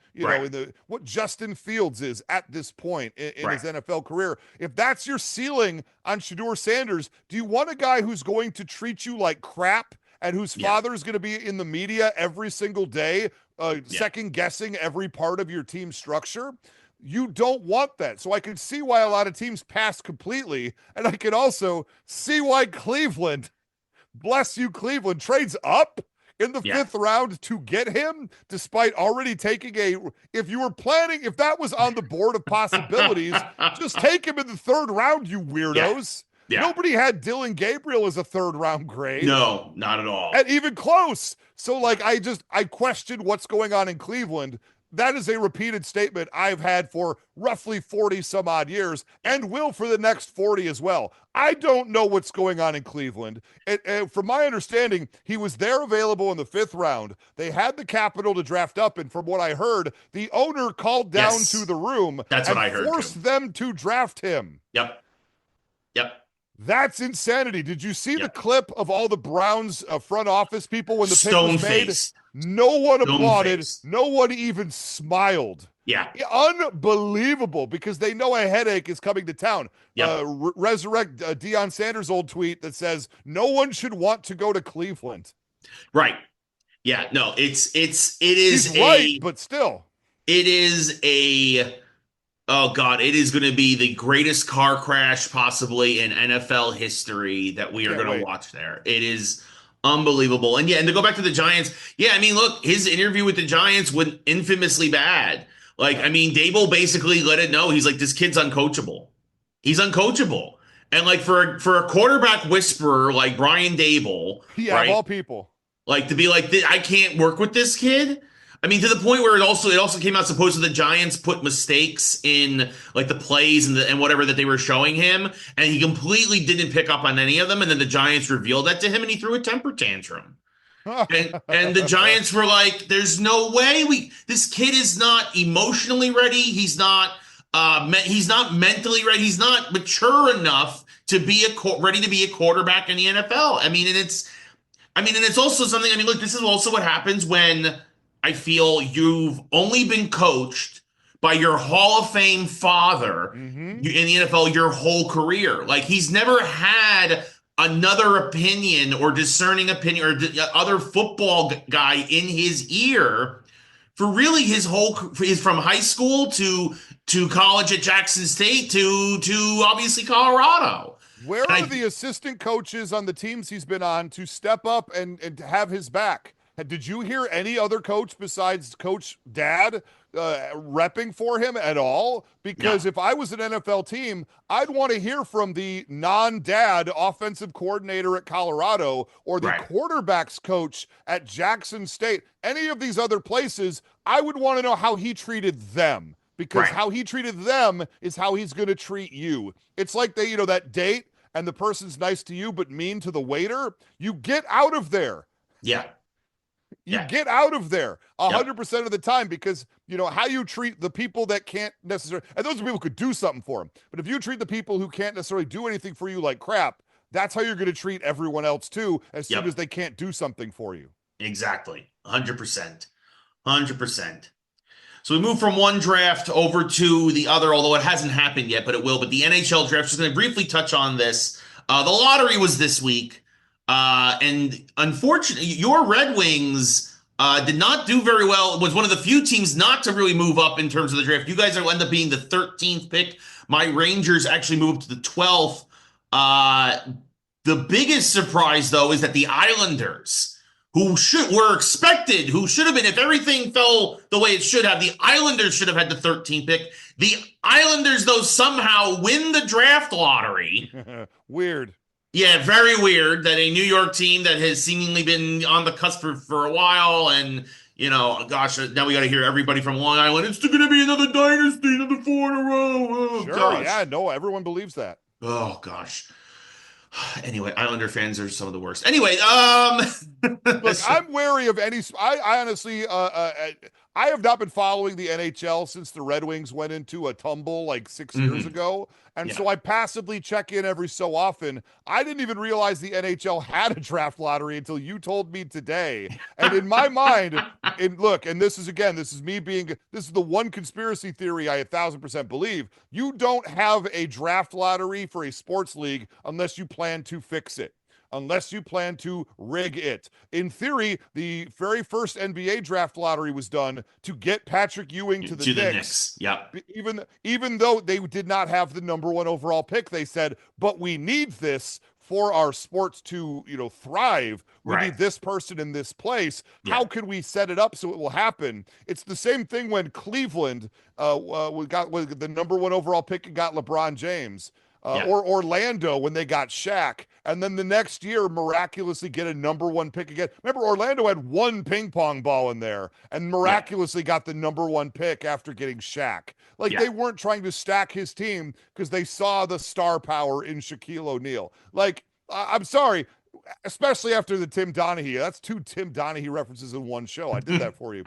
what Justin Fields is at this point in his NFL career, if that's your ceiling on Shaduer Sanders, do you want a guy who's going to treat you like crap and whose father is going to be in the media every single day, second guessing every part of your team structure? You don't want that. So I can see why a lot of teams pass completely. And I can also see why Cleveland, bless you, Cleveland, trades up in the 5th round to get him, despite already taking if that was on the board of possibilities, just take him in the 3rd round, you weirdos. Nobody had Dylan Gabriel as a 3rd round grade. No, not at all. And even close. So like, I question what's going on in Cleveland. That is a repeated statement I've had for roughly 40 some odd years and will for the next 40 as well. I don't know what's going on in Cleveland. From my understanding, he was there available in the 5th round. They had the capital to draft up. And from what I heard, the owner called down to the room and forced them to draft him. Yep. That's insanity. Did you see the clip of all the Browns front office people when the pick was made? No one applauded. No one even smiled. Unbelievable, because they know a headache is coming to town. Resurrect Deion Sanders' old tweet that says, no one should want to go to Cleveland. Right. Yeah. No, He's right, but still. it is a, oh God, it is going to be the greatest car crash possibly in NFL history that we are Can't going to wait. watch there. It is unbelievable. And yeah, and to go back to the Giants, yeah, I mean, look, his interview with the Giants went infamously bad. Like, I mean, Dable basically let it know. He's like, this kid's uncoachable. He's uncoachable. And like for a quarterback whisperer like Brian Dable, Yeah, of right? all people. Like to be like, I can't work with this kid. I mean, to the point where it also came out supposedly the Giants put mistakes in like the plays and whatever that they were showing him, and he completely didn't pick up on any of them. And then the Giants revealed that to him, and he threw a temper tantrum. And the Giants were like, "There's no way this kid is not emotionally ready. He's not mentally ready. He's not mature enough to be ready to be a quarterback in the NFL." And it's also something. I mean, look, this is also what happens when I feel you've only been coached by your Hall of Fame father in the NFL your whole career. Like he's never had another opinion or discerning opinion or other football guy in his ear for really his from high school to college at Jackson State to obviously Colorado. Where are the assistant coaches on the teams he's been on to step up and have his back? Did you hear any other coach besides Coach Dad repping for him at all? Because if I was an NFL team, I'd want to hear from the non-dad offensive coordinator at Colorado or the quarterbacks coach at Jackson State. Any of these other places, I would want to know how he treated them. Because how he treated them is how he's going to treat you. It's like that date and the person's nice to you but mean to the waiter. You get out of there. Yeah. You get out of there 100% of the time because, how you treat the people that can't necessarily, and those are people who could do something for them. But if you treat the people who can't necessarily do anything for you like crap, that's how you're going to treat everyone else too, as soon as they can't do something for you. Exactly. 100%. 100%. So we move from one draft over to the other, although it hasn't happened yet, but it will. But the NHL draft, just going to briefly touch on this. The lottery was this week. And unfortunately, your Red Wings did not do very well. It was one of the few teams not to really move up in terms of the draft. You guys will end up being the 13th pick. My Rangers actually moved to the 12th. The biggest surprise, though, is that the Islanders, who should have been, if everything fell the way it should have, the Islanders should have had the 13th pick. The Islanders, though, somehow win the draft lottery. Weird. Yeah, very weird that a New York team that has seemingly been on the cusp for a while, and gosh, now we got to hear everybody from Long Island. It's going to be another dynasty, another 4 in a row. Oh, sure, gosh. Yeah, no, everyone believes that. Oh gosh. Anyway, Islander fans are some of the worst. Anyway, look, I'm wary of any. I honestly, I have not been following the NHL since the Red Wings went into a tumble like 6 years ago. And so I passively check in every so often. I didn't even realize the NHL had a draft lottery until you told me today. And in my mind, and this is the one conspiracy theory I 1,000% believe. You don't have a draft lottery for a sports league unless you plan to fix it. Unless you plan to rig it. In theory, the very first NBA draft lottery was done to get Patrick Ewing to the Knicks. Yep. Even though they did not have the number 1 overall pick, they said, but we need this for our sports to, thrive. We need this person in this place. Yeah. How can we set it up so it will happen? It's the same thing when Cleveland got the number 1 overall pick and got LeBron James. Or Orlando when they got Shaq, and then the next year miraculously get a number 1 pick again. Remember, Orlando had 1 ping pong ball in there and miraculously got the number 1 pick after getting Shaq. They weren't trying to stack his team because they saw the star power in Shaquille O'Neal. I'm sorry, especially after the Tim Donaghy. That's 2 Tim Donaghy references in one show. I did that for you.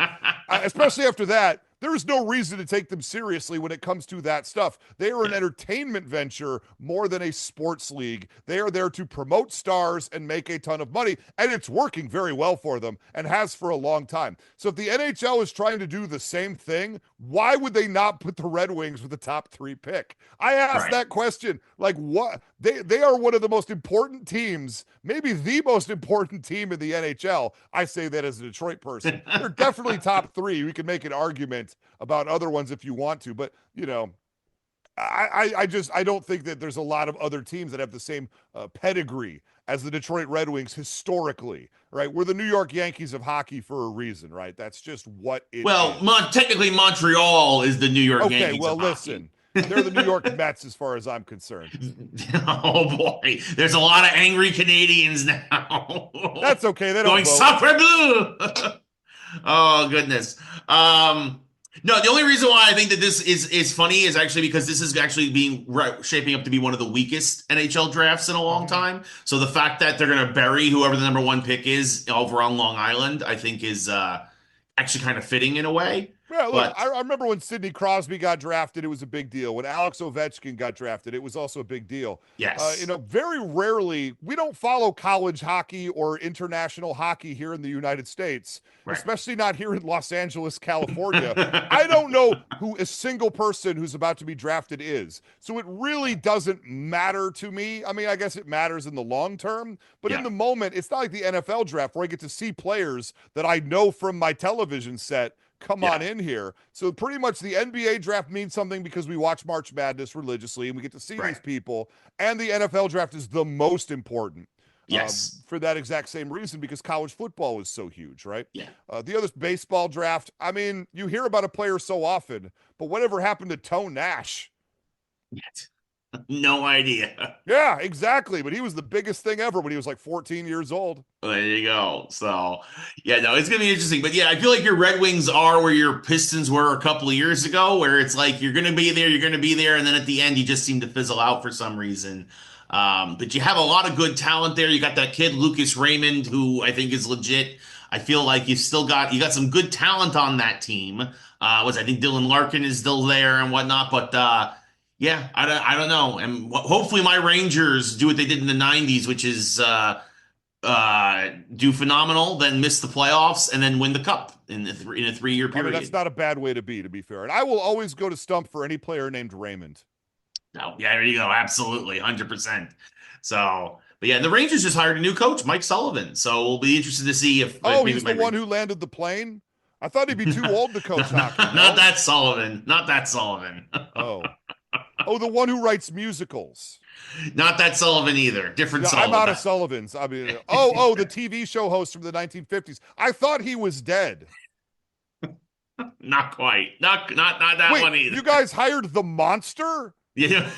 Especially after that. There is no reason to take them seriously when it comes to that stuff. They are an entertainment venture more than a sports league. They are there to promote stars and make a ton of money, and it's working very well for them and has for a long time. So if the NHL is trying to do the same thing, why would they not put the Red Wings with the top 3 pick? I asked that question. What? They are one of the most important teams, maybe the most important team in the NHL. I say that as a Detroit person. They're definitely top 3. We can make an argument about other ones if you want to, but I don't think that there's a lot of other teams that have the same pedigree as the Detroit Red Wings historically, right? We're the New York Yankees of hockey for a reason, right? That's just what it is. Technically Montreal is the New York Yankees. Okay, well, listen. They're the New York Mets as far as I'm concerned. Oh boy, there's a lot of angry Canadians now. That's okay. They don't going sacre bleu. Oh goodness. No, the only reason why I think that this is funny is actually because this is actually shaping up to be one of the weakest NHL drafts in a long time. So the fact that they're going to bury whoever the number 1 pick is over on Long Island, I think is actually kind of fitting in a way. Yeah, look, I remember when Sidney Crosby got drafted, it was a big deal. When Alex Ovechkin got drafted, it was also a big deal. Yes. Very rarely, we don't follow college hockey or international hockey here in the United States, especially not here in Los Angeles, California. I don't know who a single person who's about to be drafted is. So it really doesn't matter to me. I mean, I guess it matters in the long term, but in the moment, it's not like the NFL draft where I get to see players that I know from my television set come on in here. So pretty much the NBA draft means something because we watch March Madness religiously and we get to see these people. And the NFL draft is the most important. Yes. For that exact same reason, because college football is so huge, right? Yeah. The other baseball draft, I mean, you hear about a player so often, but whatever happened to Tone Nash? Yet. No idea. Yeah, exactly. But he was the biggest thing ever when he was like 14 years old. There you go. So, yeah, no, it's going to be interesting. But yeah, I feel like your Red Wings are where your Pistons were a couple of years ago, where it's like you're going to be there, you're going to be there. And then at the end, you just seem to fizzle out for some reason. But you have a lot of good talent there. You got that kid, Lucas Raymond, who I think is legit. I feel like you got some good talent on that team. I think Dylan Larkin is still there and whatnot. But, yeah, I don't know. And hopefully my Rangers do what they did in the 90s, which is do phenomenal, then miss the playoffs, and then win the cup in a 3-year period. That's not a bad way to be fair. And I will always go to stump for any player named Raymond. No, yeah, there you go. Absolutely, 100%. So, but yeah, the Rangers just hired a new coach, Mike Sullivan. So we'll be interested to see if. He's the one who landed the plane? I thought he'd be too old to coach hockey. Not that Sullivan. Not that Sullivan. Oh, the one who writes musicals. Not that Sullivan either. Different Sullivan. I'm out of Sullivans. I mean, the TV show host from the 1950s. I thought he was dead. Not quite. Not that one either. You guys hired the monster? Yeah.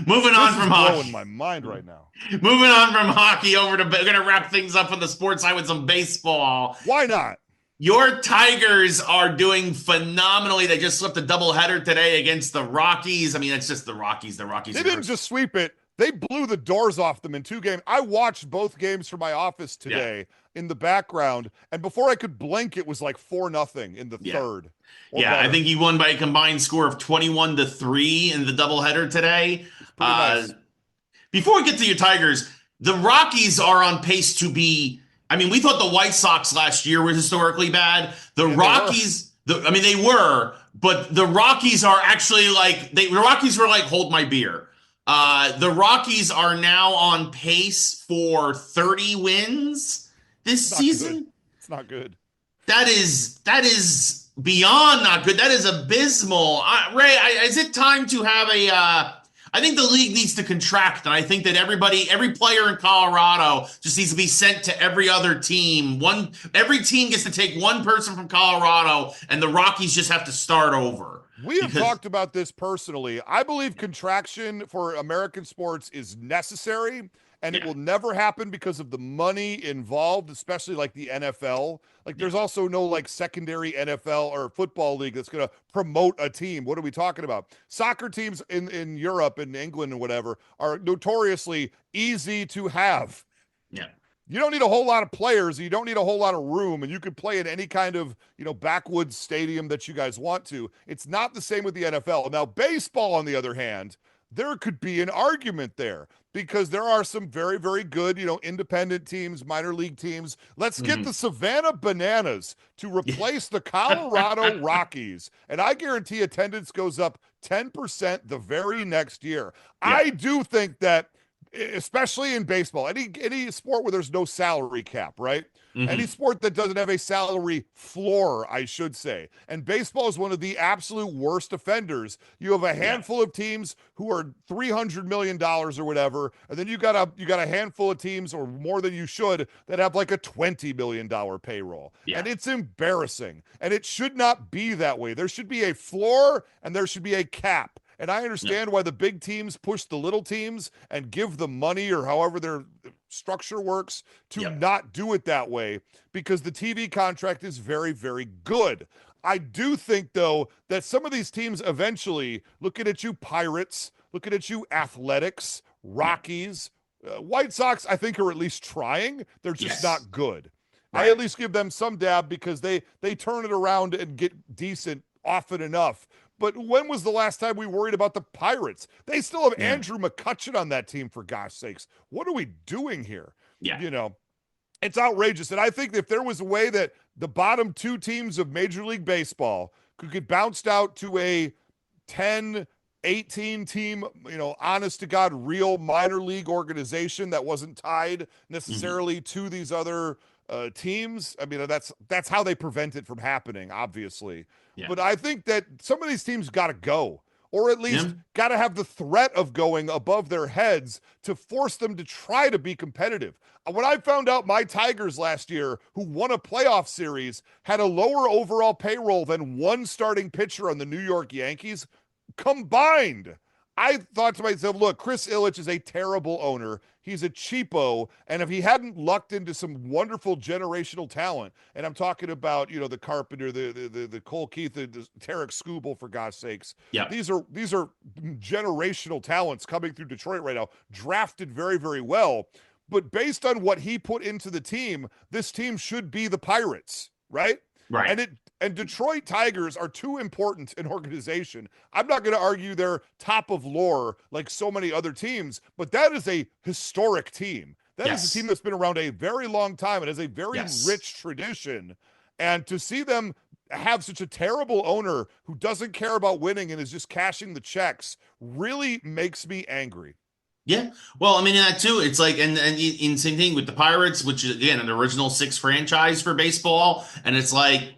Moving on from hockey. Blowing my mind right now. Moving on from hockey over to, we're going to wrap things up on the sports side with some baseball. Why not? Your Tigers are doing phenomenally. They just swept a doubleheader today against the Rockies. I mean, it's just the Rockies. The Rockies. They didn't just sweep it. They blew the doors off them in 2 games. I watched both games from my office today in the background, and before I could blink, it was like 4-0 in the third. Yeah, I think he won by a combined score of 21-3 in the doubleheader today. Nice. Before we get to your Tigers, the Rockies are on pace to be. I mean, we thought the White Sox last year were historically bad. The Rockies, they were, but the Rockies are actually the Rockies were like, hold my beer. The Rockies are now on pace for 30 wins this season. It's not good. That is beyond not good. That is abysmal. Ray, is it time to have I think the league needs to contract, and I think that every player in Colorado just needs to be sent to every other team. Every team gets to take one person from Colorado, and the Rockies just have to start over. We have talked about this personally. I believe contraction for American sports is necessary, and it will never happen because of the money involved, especially like the NFL. Like there's also no like secondary NFL or football league that's going to promote a team. What are we talking about? Soccer teams in Europe and England and whatever are notoriously easy to have. Yeah. You don't need a whole lot of players. You don't need a whole lot of room, and you can play in any kind of, backwoods stadium that you guys want to. It's not the same with the NFL. Now, baseball, on the other hand, there could be an argument there because there are some very, very good, independent teams, minor league teams. Let's get the Savannah Bananas to replace the Colorado Rockies, and I guarantee attendance goes up 10% the very next year. Yeah. I do think that, especially in baseball, any sport where there's no salary cap, right? Any sport that doesn't have a salary floor, I should say. And baseball is one of the absolute worst offenders. You have a handful of teams who are $300 million or whatever, and then you got a handful of teams, or more than you should, that have like a $20 million payroll. Yeah. And it's embarrassing. And it should not be that way. There should be a floor and there should be a cap. And I understand why the big teams push the little teams and give them money, or however their structure works, to not do it that way, because the TV contract is very, very good. I do think, though, that some of these teams eventually, looking at you Pirates, looking at you Athletics, Rockies, White Sox, I think are at least trying. They're just not good. Right. I at least give them some dab because they turn it around and get decent often enough. But when was the last time we worried about the Pirates? They still have Andrew McCutchen on that team, for gosh sakes. What are we doing here? Yeah. It's outrageous. And I think if there was a way that the bottom two teams of Major League Baseball could get bounced out to a 10, 18 team, honest to God, real minor league organization that wasn't tied necessarily to these other teams. I mean, that's how they prevent it from happening, obviously. Yeah. But I think that some of these teams got to go, or at least got to have the threat of going above their heads to force them to try to be competitive. When I found out my Tigers last year, who won a playoff series, had a lower overall payroll than one starting pitcher on the New York Yankees combined, I thought to myself, look, Chris Ilitch is a terrible owner. He's a cheapo. And if he hadn't lucked into some wonderful generational talent, and I'm talking about, the Carpenter, the Cole Keith, the Tarek Skubal, for God's sakes. Yeah. These are generational talents coming through Detroit right now, drafted very, very well. But based on what he put into the team, this team should be the Pirates, right? Right. And Detroit Tigers are too important an organization. I'm not going to argue they're top of lore like so many other teams, but that is a historic team. That is a team that's been around a very long time and has a very rich tradition. And to see them have such a terrible owner who doesn't care about winning and is just cashing the checks really makes me angry. Yeah. Well, I mean, that too, it's like, and in same thing with the Pirates, which is, again, an original 6 franchise for baseball. And it's like,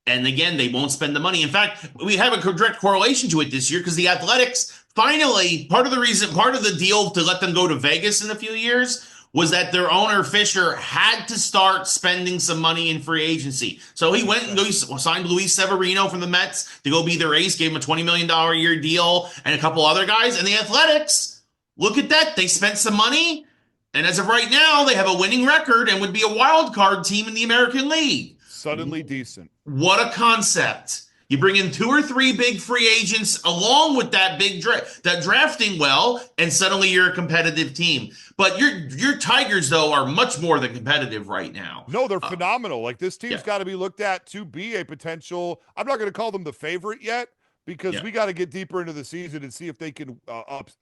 and again, they won't spend the money. In fact, we have a direct correlation to it this year because the Athletics, finally, part of the deal to let them go to Vegas in a few years was that their owner, Fisher, had to start spending some money in free agency. So he went and signed Luis Severino from the Mets to go be their ace, gave him a $20 million a year deal, and a couple other guys. And the Athletics, look at that. They spent some money. And as of right now, they have a winning record and would be a wild card team in the American League. Suddenly decent. What a concept. You bring in 2 or 3 big free agents along with that big that drafting well, and suddenly you're a competitive team. But your Tigers, though, are much more than competitive right now. No, they're phenomenal. Like, this team's got to be looked at to be a potential, I'm not going to call them the favorite yet, because we got to get deeper into the season and see if they can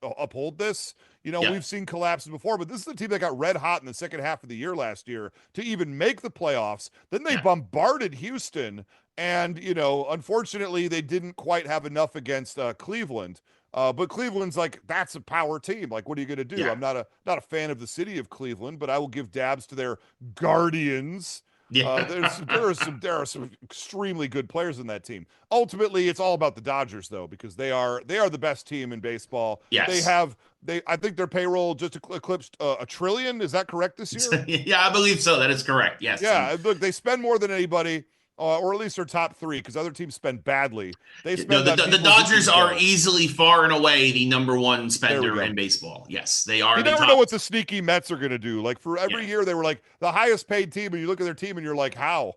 uphold this. We've seen collapses before, but this is a team that got red hot in the second half of the year last year to even make the playoffs. Then they bombarded Houston, and, unfortunately, they didn't quite have enough against Cleveland. But Cleveland's like, that's a power team. Like, what are you going to do? Yeah. I'm not a fan of the city of Cleveland, but I will give dabs to their Guardians. Yeah. There are some extremely good players in that team. Ultimately, it's all about the Dodgers, though, because they are the best team in baseball. Yes. I think their payroll just eclipsed $1 trillion. Is that correct this year? Yeah, I believe so. That is correct. Yes. Yeah. Look, they spend more than anybody. Or at least they're top 3, because other teams spend badly. The Dodgers are easily, far and away, the number 1 spender in baseball. Yes, they are. You never know what the sneaky Mets are going to do. Like, for every year, they were like the highest paid team, and you look at their team, and you're like, how?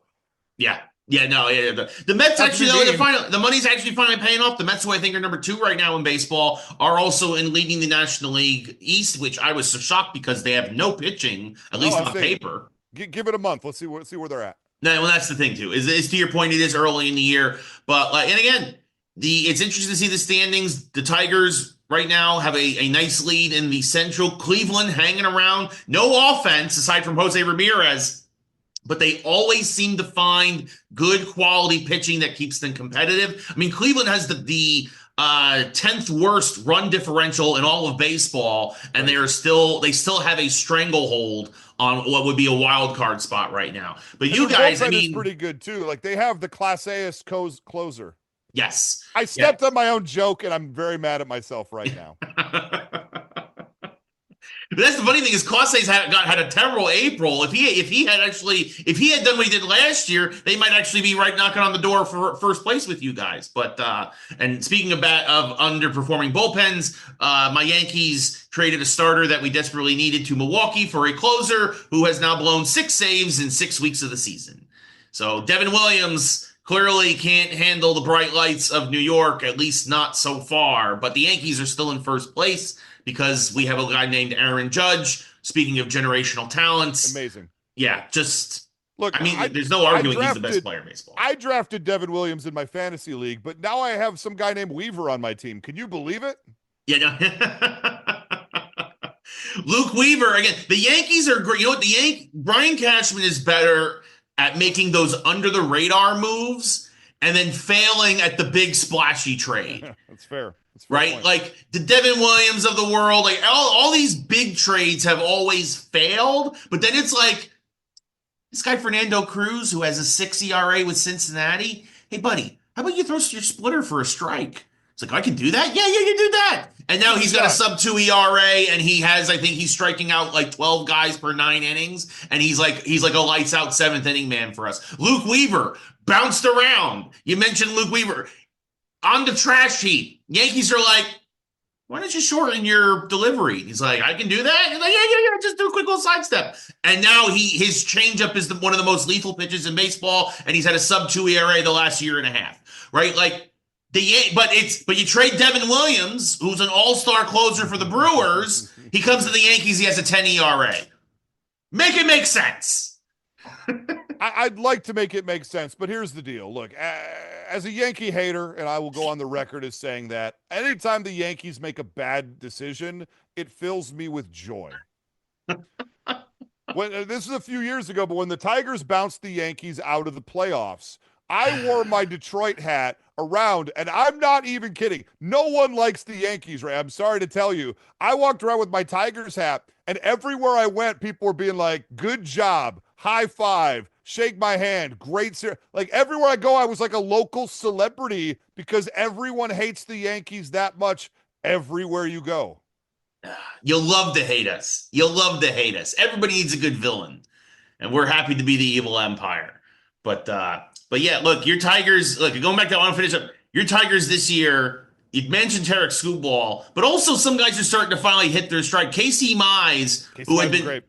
Yeah. Yeah, no, the Mets actually, though, the money's actually finally paying off. The Mets, who I think are number 2 right now in baseball, are also in leading the National League East, which I was so shocked because they have no pitching, at least on paper. Give it a month. Let's see where they're at. No, well, that's the thing too. Is to your point, it is early in the year, but and again, it's interesting to see the standings. The Tigers right now have a nice lead in the Central. Cleveland hanging around. No offense aside from Jose Ramirez, but they always seem to find good quality pitching that keeps them competitive. I mean, Cleveland has the 10th worst run differential in all of baseball, and they still have a stranglehold on what would be a wild card spot right now. But you guys, I mean, is pretty good too. Like they have the Class A-est closer. Yes. I stepped on my own joke, and I'm very mad at myself right now. But that's the funny thing is Clase's had a terrible April. If he had done what he did last year, they might actually be right knocking on the door for first place with you guys. But and speaking of underperforming bullpens, my Yankees traded a starter that we desperately needed to Milwaukee for a closer who has now blown 6 saves in 6 weeks of the season. So Devin Williams clearly can't handle the bright lights of New York, at least not so far. But the Yankees are still in first place because we have a guy named Aaron Judge. Speaking of generational talents. Amazing. Yeah, just look, I mean, there's no arguing he's the best player in baseball. I drafted Devin Williams in my fantasy league, but now I have some guy named Weaver on my team. Can you believe it? Yeah, no. Luke Weaver, again, the Yankees are great. You know what? Brian Cashman is better at making those under the radar moves and then failing at the big splashy trade. That's fair. Right? Point. Like the Devin Williams of the world, like all these big trades have always failed, but then it's like this guy Fernando Cruz, who has a 6 ERA with Cincinnati. Hey, buddy, how about you throw your splitter for a strike? It's like, I can do that? Yeah, you can do that. And now he's got a sub-2 ERA, and I think he's striking out like 12 guys per 9 innings, and he's like a lights-out 7th inning man for us. Luke Weaver bounced around. You mentioned Luke Weaver. On the trash heap, Yankees are like, why don't you shorten your delivery? He's like, I can do that? He's like, yeah, just do a quick little sidestep. And now his changeup is one of the most lethal pitches in baseball, and he's had a sub-2 ERA the last year and a half, right? Like, but you trade Devin Williams, who's an all-star closer for the Brewers. He comes to the Yankees, he has a 10 ERA. Make it make sense. I'd like to make it make sense, but here's the deal. Look, as a Yankee hater, and I will go on the record as saying that anytime the Yankees make a bad decision, it fills me with joy. This is a few years ago, but when the Tigers bounced the Yankees out of the playoffs, I wore my Detroit hat around, and I'm not even kidding. No one likes the Yankees, Ray. I'm sorry to tell you. I walked around with my Tigers hat, and everywhere I went, people were being like, good job, high five, shake my hand, great. Like everywhere I go, I was like a local celebrity because everyone hates the Yankees that much everywhere you go. You'll love to hate us. You'll love to hate us. Everybody needs a good villain, and we're happy to be the evil empire. But yeah, look, your Tigers, look, going back to, I want to finish up. Your Tigers this year, you mentioned Tarek Skubal, but also some guys are starting to finally hit their stride. Casey Mize, who had been great.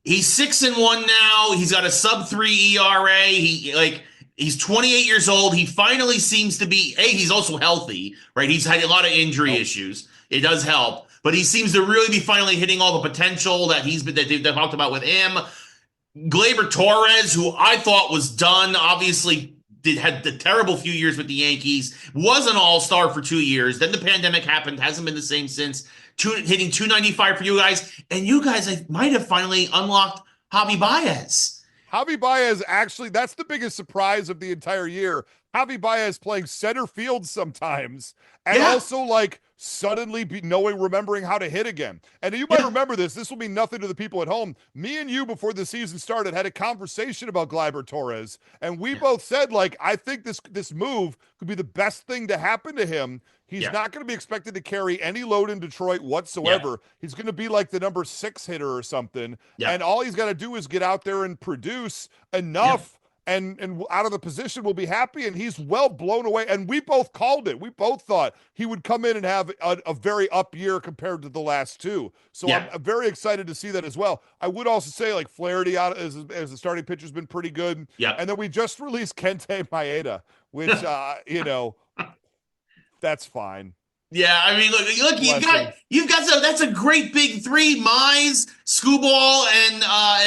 He's 6-1 now. He's got a sub-3 ERA. He's 28 years old. He finally seems to be, he's also healthy, right? He's had a lot of injury issues. It does help, but he seems to really be finally hitting all the potential that they've talked about with him. Gleyber Torres, who I thought was done, obviously had the terrible few years with the Yankees, was an all-star for 2 years. Then the pandemic happened, hasn't been the same since. Hitting 295 for you guys. And you guys might have finally unlocked Javi Baez. Javi Baez, actually, that's the biggest surprise of the entire year. Javi Baez playing center field sometimes. And also, suddenly remembering how to hit again. And you might remember this will mean nothing to the people at home. Me and you, before the season started, had a conversation about Gleyber Torres, and we both said, I think this move could be the best thing to happen to him. He's not going to be expected to carry any load in Detroit whatsoever. He's going to be like the number 6 hitter or something, and all he's got to do is get out there and produce enough and out of the position will be happy, and he's well blown away. And we both called it. We both thought he would come in and have a very up year compared to the last 2. So I'm very excited to see that as well. I would also say Flaherty out as the starting pitcher has been pretty good. Yeah. And then we just released Kente Maeda, which that's fine. Yeah, I mean, look, you've got some. That's a great big 3: Mize, Skubal,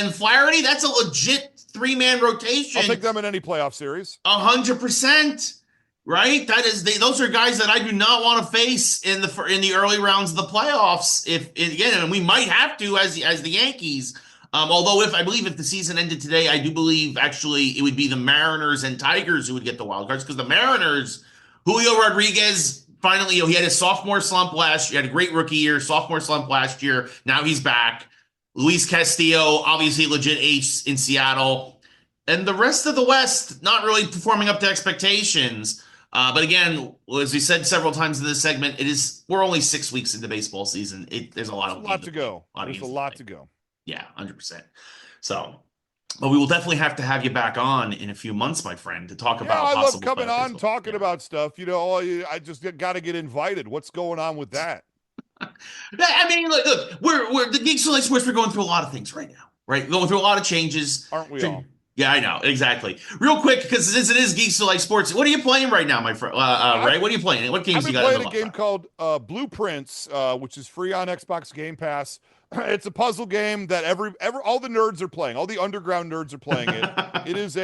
and Flaherty. That's a legit 3-man rotation. I'll take them in any playoff series. 100%. Right? Those are guys that I do not want to face in the early rounds of the playoffs. If again, and we might have to as the Yankees. Although if I believe if the season ended today, I do believe actually it would be the Mariners and Tigers who would get the wild cards because the Mariners, Julio Rodriguez finally, he had his sophomore slump last year, he had a great rookie year, sophomore slump last year. Now he's back. Luis Castillo, obviously legit ace in Seattle. And the rest of the West not really performing up to expectations. But again, as we said several times in this segment, we're only 6 weeks into baseball season. There's a lot to go. There's a lot to go. Yeah, 100%. So, but we will definitely have to have you back on in a few months, my friend, to talk about. I love coming on, talking about stuff. I just got to get invited. What's going on with that? I mean, look, we're the Geeks Who Like Sports. We're going through a lot of things right now, right? Going through a lot of changes, aren't we all? Yeah, I know. Exactly. Real quick, because since it is Geeks Who Like Sports, what are you playing right now, my friend? Ray, what are you playing? What games you got? I'm playing a game called Blueprints, which is free on Xbox Game Pass. It's a puzzle game that all the nerds are playing. All the underground nerds are playing it. It is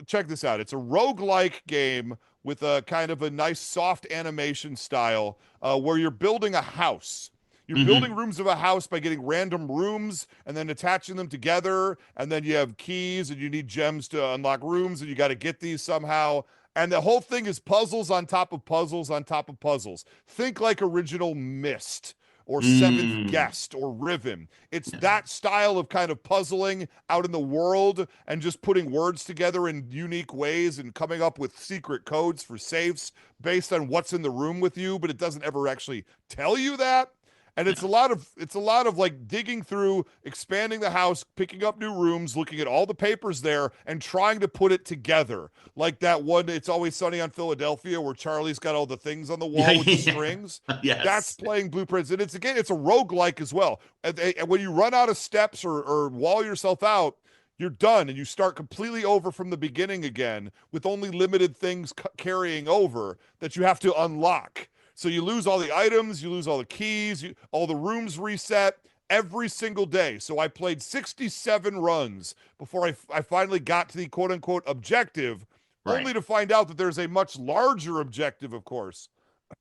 check this out. It's a roguelike game with a kind of a nice soft animation style where you're building a house. You're building rooms of a house by getting random rooms and then attaching them together. And then you have keys and you need gems to unlock rooms and you got to get these somehow. And the whole thing is puzzles on top of puzzles on top of puzzles. Think like original Myst or Seventh Guest or Riven. It's that style of kind of puzzling out in the world and just putting words together in unique ways and coming up with secret codes for safes based on what's in the room with you, but it doesn't ever actually tell you that. And it's a lot of like digging through, expanding the house, picking up new rooms, looking at all the papers there and trying to put it together. Like that one, It's Always Sunny on Philadelphia, where Charlie's got all the things on the wall with the strings. Yes. That's playing Blueprints. And it's a roguelike as well. And when you run out of steps or wall yourself out, you're done and you start completely over from the beginning again with only limited things carrying over that you have to unlock. So you lose all the items, you lose all the keys, all the rooms reset every single day. So I played 67 runs before I finally got to the quote-unquote objective, only to find out that there's a much larger objective, of course,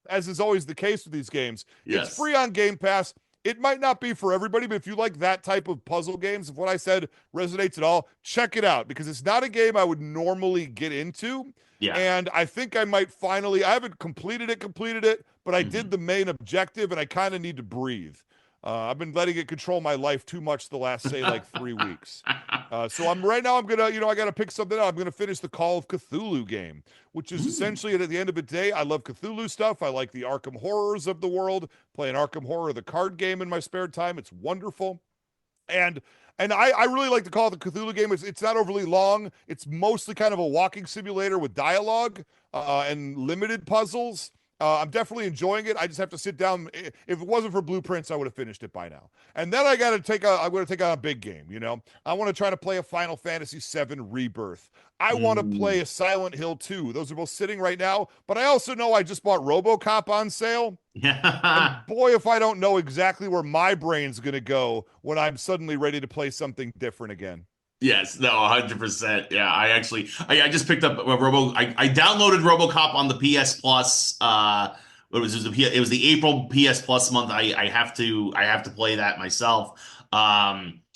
as is always the case with these games. Yes. It's free on Game Pass. It might not be for everybody, but if you like that type of puzzle games, if what I said resonates at all, check it out because it's not a game I would normally get into. Yeah. And I think I might finally, I haven't completed it, but I did the main objective and I kind of need to breathe. I've been letting it control my life too much the last, say, like 3 weeks. So I'm going to, I got to pick something out. I'm going to finish the Call of Cthulhu game, which is essentially at the end of the day, I love Cthulhu stuff. I like the Arkham horrors of the world, playing Arkham Horror, the card game in my spare time. It's wonderful. And I really like to call it the Cthulhu game. It's not overly long. It's mostly kind of a walking simulator with dialogue and limited puzzles. I'm definitely enjoying it. I just have to sit down. If it wasn't for Blueprints, I would have finished it by now. And then I'm going to take on a big game, I want to try to play a Final Fantasy VII Rebirth. I want to play a Silent Hill 2. Those are both sitting right now. But I also know I just bought RoboCop on sale. And boy, if I don't know exactly where my brain's going to go when I'm suddenly ready to play something different again. Yes, no, 100%. Yeah, I just picked up I downloaded RoboCop on the PS Plus. It was the April PS Plus month. I have to play that myself. But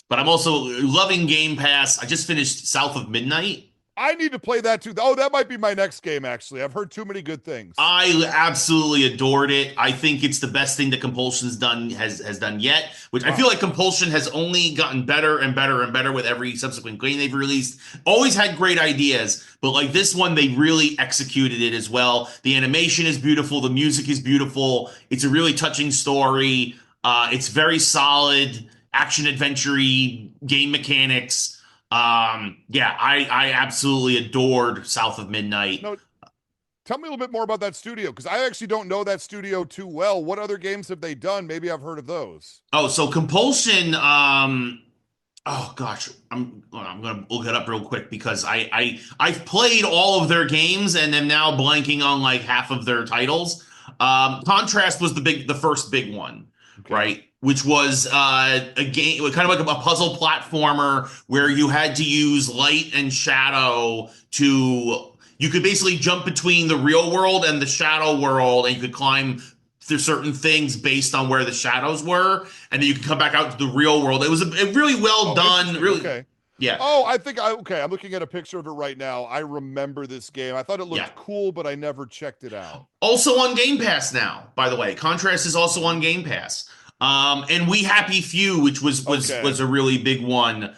I'm also loving Game Pass. I just finished South of Midnight. I need to play that too. Oh, that might be my next game, actually. I've heard too many good things. I absolutely adored it. I think it's the best thing that Compulsion's has done yet, which I feel like Compulsion has only gotten better and better and better with every subsequent game they've released. Always had great ideas, but like this one, they really executed it as well. The animation is beautiful. The music is beautiful. It's a really touching story. It's very solid action adventure-y game mechanics. I absolutely adored South of Midnight. No, tell me a little bit more about that studio, because I actually don't know that studio too well. What other games have they done? Maybe I've heard of those. Oh, so Compulsion, oh gosh, I'm gonna look it up real quick because I've played all of their games and am now blanking on like half of their titles. Contrast was the first big one, right? Which was a game, kind of like a puzzle platformer where you had to use light and shadow to, you could basically jump between the real world and the shadow world, and you could climb through certain things based on where the shadows were, and then you could come back out to the real world. It was a really well done, really. Okay. Yeah. Oh, okay. I'm looking at a picture of it right now. I remember this game. I thought it looked Yeah. cool, but I never checked it out. Also on Game Pass now, by the way. Contrast is also on Game Pass. And We Happy Few, which was a really big one.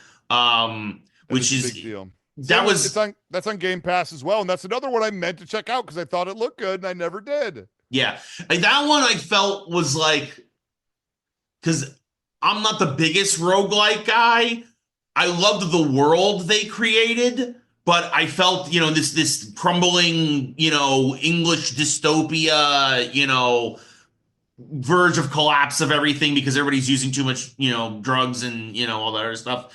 Which is a big deal. That was that's on Game Pass as well, and that's another one I meant to check out because I thought it looked good and I never did. Yeah. That one I felt was like, because I'm not the biggest roguelike guy. I loved the world they created, but I felt, this crumbling, English dystopia, verge of collapse of everything because everybody's using too much, drugs and, all that other stuff.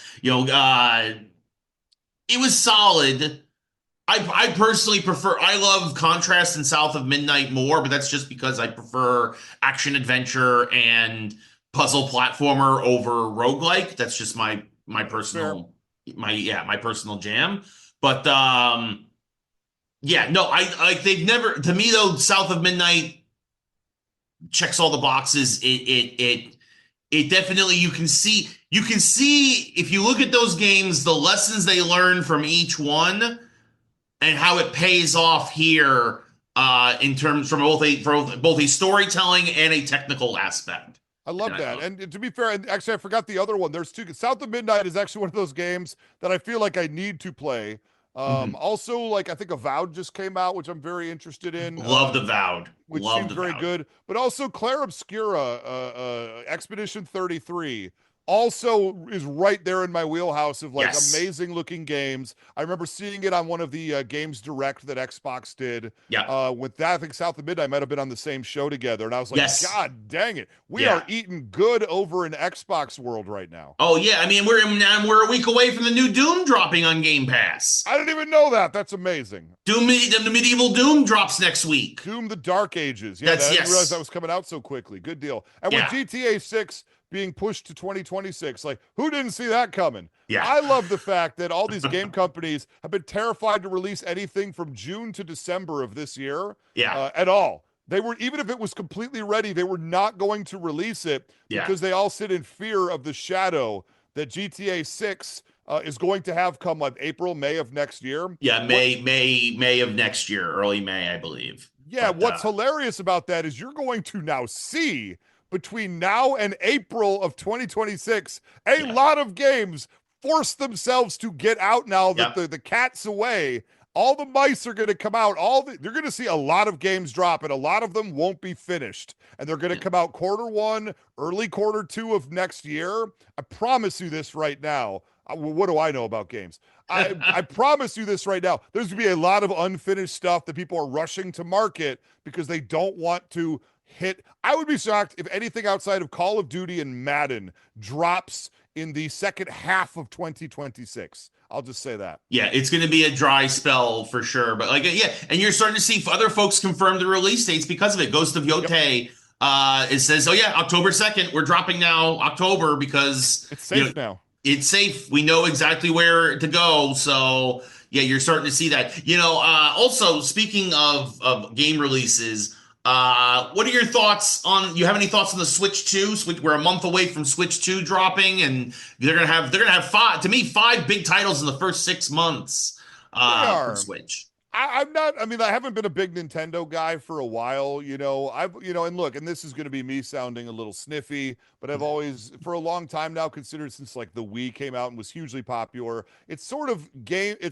It was solid. I personally I love Contrast and South of Midnight more, but that's just because I prefer action adventure and puzzle platformer over roguelike. That's just my personal my personal jam. But they've never, to me though, South of Midnight checks all the boxes. It definitely, you can see if you look at those games the lessons they learn from each one and how it pays off here in terms from both a storytelling and a technical aspect. I love that. And to be fair, and actually I forgot the other one. There's two. South of Midnight is actually one of those games that I feel like I need to play. Also, like I think Avowed just came out, which I'm very interested in. Loved Avowed. Which seems very good. But also Clair Obscura, Expedition 33. Also is right there in my wheelhouse of amazing looking games. I remember seeing it on one of the Games Direct that Xbox did. Yeah. With that, I think South of Midnight might have been on the same show together. And I was like, God dang it. We are eating good over in Xbox world right now. Oh, yeah. I mean, we're a week away from the new Doom dropping on Game Pass. I didn't even know that. That's amazing. The medieval Doom drops next week. Doom the Dark Ages. Yeah, I didn't realize that was coming out so quickly. Good deal. And with GTA 6 being pushed to 2026. Like, who didn't see that coming? Yeah. I love the fact that all these game companies have been terrified to release anything from June to December of this year at all. They were, even if it was completely ready, they were not going to release it because they all sit in fear of the shadow that GTA 6 is going to have come like April, May of next year. Yeah, May of next year, early May, I believe. Yeah, what's hilarious about that is you're going to now see between now and April of 2026, a lot of games force themselves to get out now that the cat's away. All the mice are going to come out. You're going to see a lot of games drop, and a lot of them won't be finished. And they're going to come out Q1, early Q2 of next year. I promise you this right now. What do I know about games? I promise you this right now. There's going to be a lot of unfinished stuff that people are rushing to market because they don't want to hit. I would be shocked if anything outside of Call of Duty and Madden drops in the second half of 2026. I'll just say that. Yeah, it's going to be a dry spell for sure. But and you're starting to see other folks confirm the release dates because of it. Ghost of Yotei, it says, October 2nd, we're dropping now October because it's safe now. It's safe. We know exactly where to go. So you're starting to see that. Also speaking of game releases, what are your thoughts on? You have any thoughts on the Switch 2? We're a month away from Switch 2 dropping, and they're gonna have five big titles in the first 6 months for Switch. I haven't been a big Nintendo guy for a while, and look, and this is going to be me sounding a little sniffy, but I've always, for a long time now, considered, since like the Wii came out and was hugely popular, it's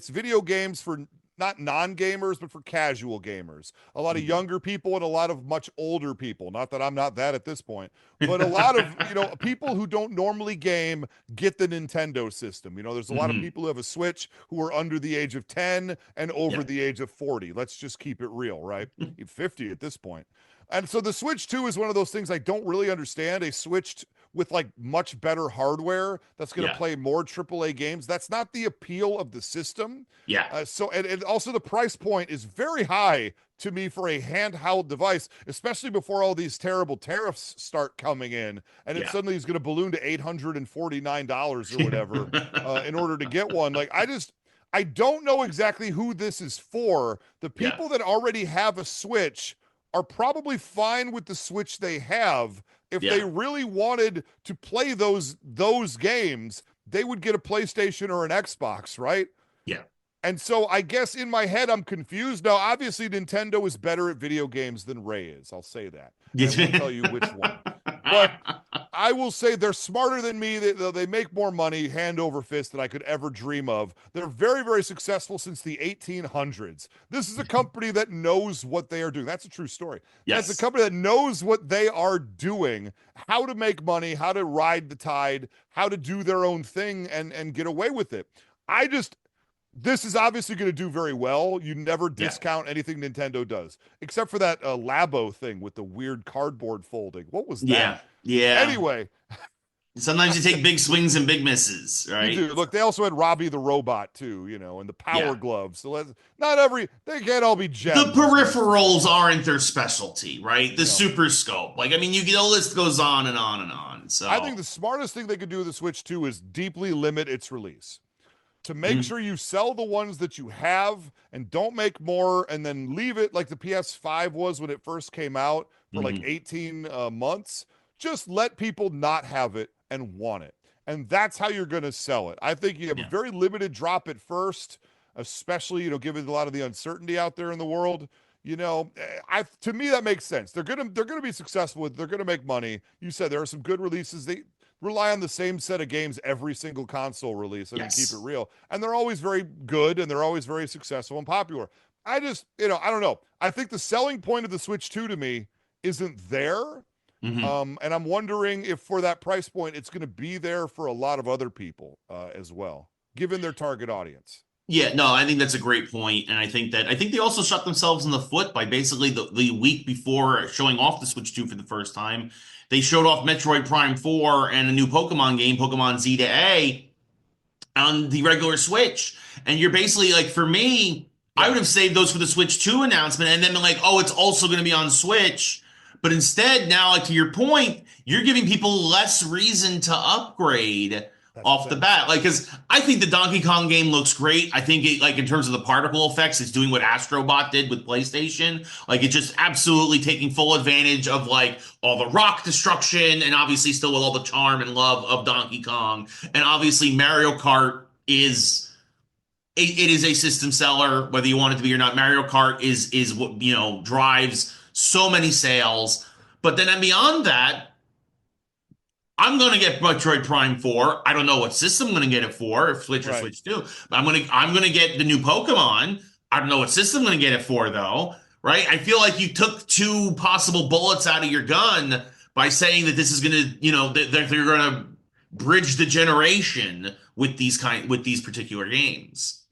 video games for not non-gamers, but for casual gamers. A lot of younger people and a lot of much older people. Not that I'm not that at this point, but a lot of, people who don't normally game get the Nintendo system. There's a lot of people who have a Switch who are under the age of 10 and over the age of 40. Let's just keep it real, right? 50 at this point. And so the Switch 2 is one of those things I don't really understand. A Switch with like much better hardware that's going to play more AAA games. That's not the appeal of the system. And also the price point is very high to me for a handheld device, especially before all these terrible tariffs start coming in. And it suddenly is going to balloon to $849 or whatever in order to get one. Like, I I don't know exactly who this is for. The people that already have a Switch are probably fine with the Switch they have. If they really wanted to play those games, they would get a PlayStation or an Xbox, right? Yeah. And so I guess in my head, I'm confused. Now, obviously, Nintendo is better at video games than Ray is. I'll say that. I won't tell you which one. But I will say they're smarter than me. They make more money hand over fist than I could ever dream of. They're very, very successful since the 1800s. This is a company that knows what they are doing. That's a true story. Yes. That's a company that knows what they are doing, how to make money, how to ride the tide, how to do their own thing and get away with it. This is obviously going to do very well. You never discount anything Nintendo does, except for that Labo thing with the weird cardboard folding. What was that? Yeah. Anyway. Sometimes you take big swings and big misses, right? You do. Look, they also had Robbie the Robot, too, and the power gloves. So they can't all be gems. The peripherals aren't their specialty, right? The super scope. The list goes on and on and on. So I think the smartest thing they could do with the Switch 2 is deeply limit its release. To make sure you sell the ones that you have and don't make more and then leave it like the PS5 was when it first came out for like 18 months. Just let people not have it and want it. And that's how you're going to sell it. I think you have a very limited drop at first, especially, given a lot of the uncertainty out there in the world. To me, that makes sense. They're going to be successful they're going to make money. You said there are some good releases. They rely on the same set of games every single console release. I mean, keep it real. And they're always very good and they're always very successful and popular. I just, I don't know. I think the selling point of the Switch 2 to me isn't there. And I'm wondering if for that price point, it's going to be there for a lot of other people as well, given their target audience. Yeah, no, I think that's a great point. And I think they also shot themselves in the foot by basically the week before showing off the Switch 2 for the first time. They showed off Metroid Prime 4 and a new Pokemon game, Pokemon Z to A, on the regular Switch. And you're basically for me, I would have saved those for the Switch 2 announcement and then been like, oh, it's also going to be on Switch. But instead, now, to your point, you're giving people less reason to upgrade off the bat. Because I think the Donkey Kong game looks great. I think it, in terms of the particle effects, it's doing what Astrobot did with PlayStation. It's just absolutely taking full advantage of all the rock destruction and obviously still with all the charm and love of Donkey Kong. And obviously Mario Kart is a system seller, whether you want it to be or not. Mario Kart is what drives so many sales. But then beyond that, I'm going to get Metroid Prime 4. I don't know what system I'm going to get it for, if Switch or Switch 2. But I'm going to get the new Pokemon. I don't know what system I'm going to get it for, though. Right? I feel like you took two possible bullets out of your gun by saying that this is going to, that they're going to bridge the generation with these particular games.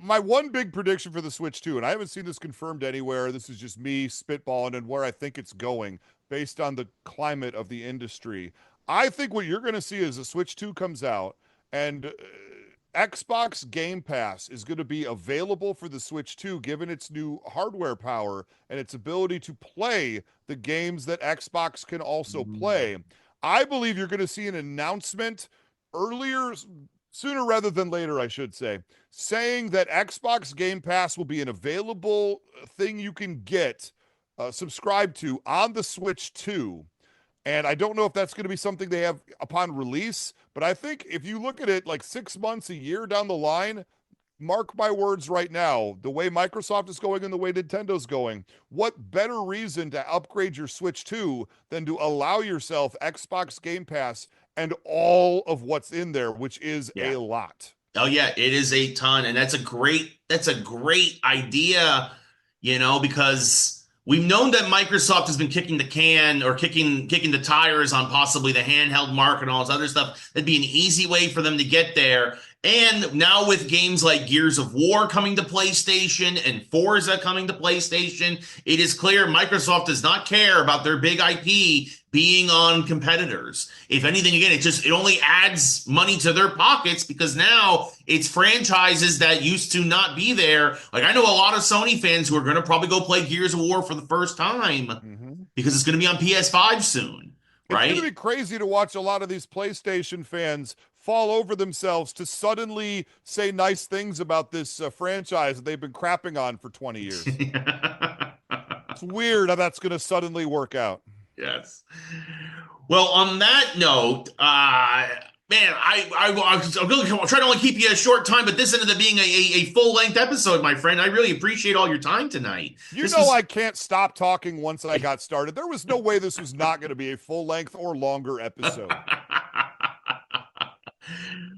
My one big prediction for the Switch 2, and I haven't seen this confirmed anywhere. This is just me spitballing and where I think it's going based on the climate of the industry. I think what you're going to see is the Switch 2 comes out and Xbox Game Pass is going to be available for the Switch 2, given its new hardware power and its ability to play the games that Xbox can also play. I believe you're going to see an announcement sooner rather than later, I should say, saying that Xbox Game Pass will be an available thing you can get subscribed to on the Switch 2. And I don't know if that's going to be something they have upon release, but I think if you look at it 6 months, a year down the line, mark my words right now, the way Microsoft is going and the way Nintendo's going, what better reason to upgrade your Switch 2 than to allow yourself Xbox Game Pass and all of what's in there, which is a lot. Oh yeah, it is a ton. And that's a great idea, because we've known that Microsoft has been kicking the can or kicking the tires on possibly the handheld market and all this other stuff. That'd be an easy way for them to get there. And now with games like Gears of War coming to PlayStation and Forza coming to PlayStation, it is clear Microsoft does not care about their big IP being on competitors. If anything, again, it only adds money to their pockets because now it's franchises that used to not be there. I know a lot of Sony fans who are going to probably go play Gears of War for the first time because it's going to be on PS5 soon. Right? It's going to be crazy to watch a lot of these PlayStation fans fall over themselves to suddenly say nice things about this franchise that they've been crapping on for 20 years. It's weird how that's going to suddenly work out. Yes. Well, on that note, man, I'm going to try to only keep you a short time, but this ended up being a full-length episode, my friend. I really appreciate all your time tonight. I can't stop talking once I got started. There was no way this was not going to be a full-length or longer episode.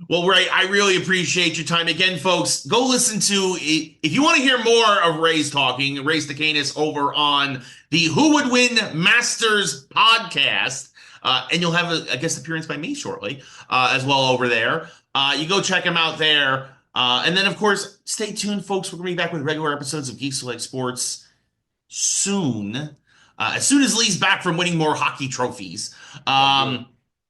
Well, Ray, I really appreciate your time. Again, folks, go listen to, if you want to hear more of Ray's talking, Ray Stakenas over on the Who Would Win Masters podcast. And you'll have a guest appearance by me shortly as well over there. You go check him out there. And then, of course, stay tuned, folks. We're going to be back with regular episodes of Geeks Who Like Sports soon. As soon as Lee's back from winning more hockey trophies.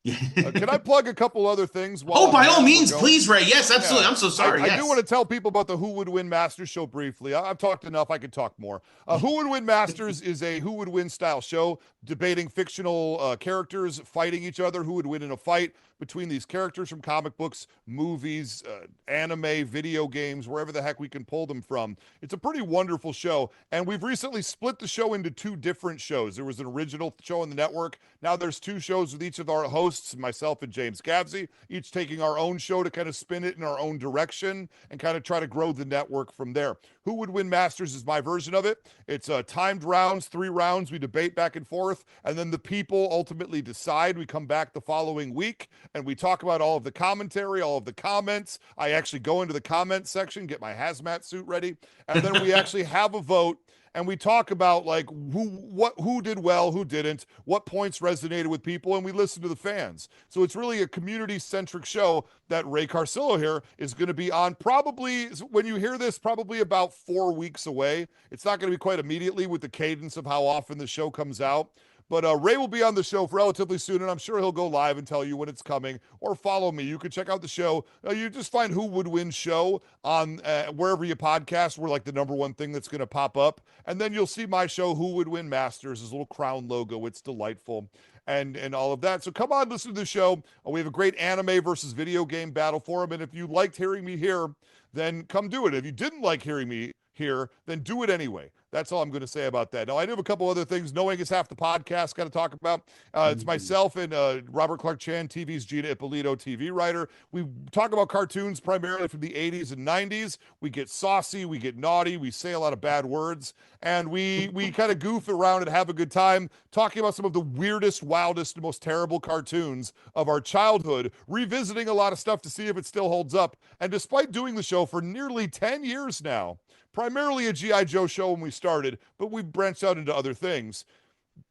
Can I plug a couple other things? By all means, please, Ray. Yes, absolutely. Yeah. I'm so sorry. I do want to tell people about the Who Would Win Masters show briefly. I've talked enough. I could talk more. Who Would Win Masters is a Who Would Win style show debating fictional characters fighting each other. Who would win in a fight between these characters from comic books, movies, anime, video games, wherever the heck we can pull them from. It's a pretty wonderful show. And we've recently split the show into 2 different shows. There was an original show on the network. Now there's 2 shows with each of our hosts, myself and James Gavsey, each taking our own show to kind of spin it in our own direction and kind of try to grow the network from there. Who Would Win Masters is my version of it. It's timed rounds, 3 rounds. We debate back and forth, and then the people ultimately decide. We come back the following week, and we talk about all of the commentary, all of the comments. I actually go into the comment section, get my hazmat suit ready, and then we actually have a vote. And we talk about like who did well, who didn't, what points resonated with people, and we listen to the fans. So it's really a community-centric show that Ray Carsillo here is going to be on probably, when you hear this, probably about 4 weeks away. It's not going to be quite immediately with the cadence of how often the show comes out. But Ray will be on the show relatively soon, and I'm sure he'll go live and tell you when it's coming, or follow me. You can check out the show. You just find Who Would Win Show on wherever you podcast. We're like the #1 thing that's going to pop up. And then you'll see my show, Who Would Win Masters, his little crown logo. It's delightful. And all of that. So come on, listen to the show. We have a great anime versus video game battle forum. And if you liked hearing me here, then come do it. If you didn't like hearing me here, then do it anyway. That's all I'm going to say about that. Now, I do have a couple other things. Knowing is half the podcast got to talk about. It's myself and Robert Clark Chan, TV's Gina Ippolito, TV writer. We talk about cartoons primarily from the 80s and 90s. We get saucy, we get naughty, we say a lot of bad words, and we kind of goof around and have a good time talking about some of the weirdest, wildest, and most terrible cartoons of our childhood, revisiting a lot of stuff to see if it still holds up. And despite doing the show for nearly 10 years now, primarily a G.I. Joe show when we started, but we've branched out into other things.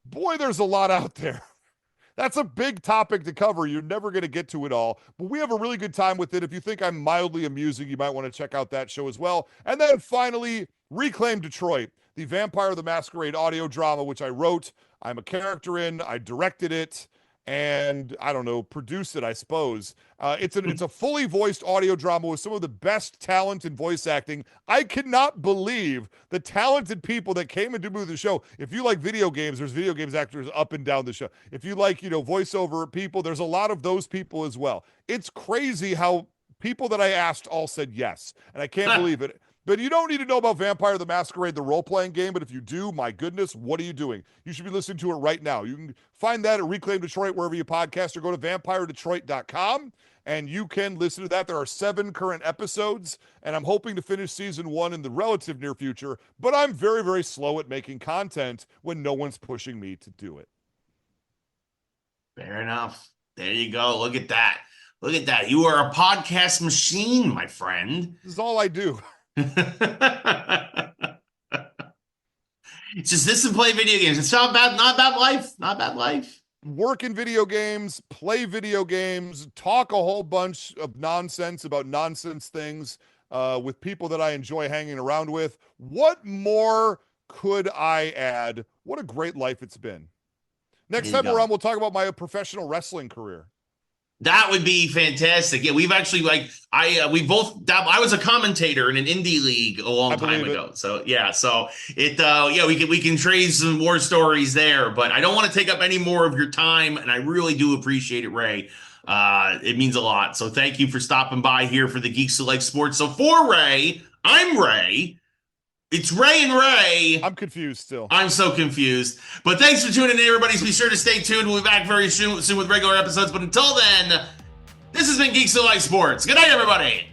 Boy, there's a lot out there. That's a big topic to cover. You're never going to get to it all, but we have a really good time with it. If you think I'm mildly amusing, you might want to check out that show as well. And then finally, Reclaim Detroit, the Vampire the Masquerade audio drama, which I wrote. I'm a character in, I directed it, and I don't know, produce it, I suppose. It's a fully voiced audio drama with some of the best talent in voice acting. I cannot believe the talented people that came and did the show. If you like video games, there's video games actors up and down the show. If you like, voiceover people, there's a lot of those people as well. It's crazy how people that I asked all said yes, and I can't believe it. But you don't need to know about Vampire the Masquerade, the role-playing game, but if you do, my goodness, what are you doing? You should be listening to it right now. You can find that at Reclaim Detroit, wherever you podcast, or go to vampiredetroit.com, and you can listen to that. There are 7 current episodes, and I'm hoping to finish season 1 in the relative near future, but I'm very, very slow at making content when no one's pushing me to do it. Fair enough. There you go. Look at that. Look at that. You are a podcast machine, my friend. This is all I do. It's just this and play video games. It's not bad life. Not bad life. Work in video games, play video games, talk a whole bunch of nonsense about nonsense things with people that I enjoy hanging around with. What more could I add? What a great life it's been. Next time around, we'll talk about my professional wrestling career. That would be fantastic. Yeah, we've actually I was a commentator in an indie league a long time ago. So we can trade some more stories there, but I don't want to take up any more of your time, and I really do appreciate it, Ray. It means a lot. So thank you for stopping by here for the Geeks Who Like Sports. So for Ray, I'm Ray. It's Ray and Ray. I'm confused still. I'm so confused. But thanks for tuning in, everybody. Be sure to stay tuned. We'll be back very soon with regular episodes. But until then, this has been Geeks Who Like Sports. Good night, everybody.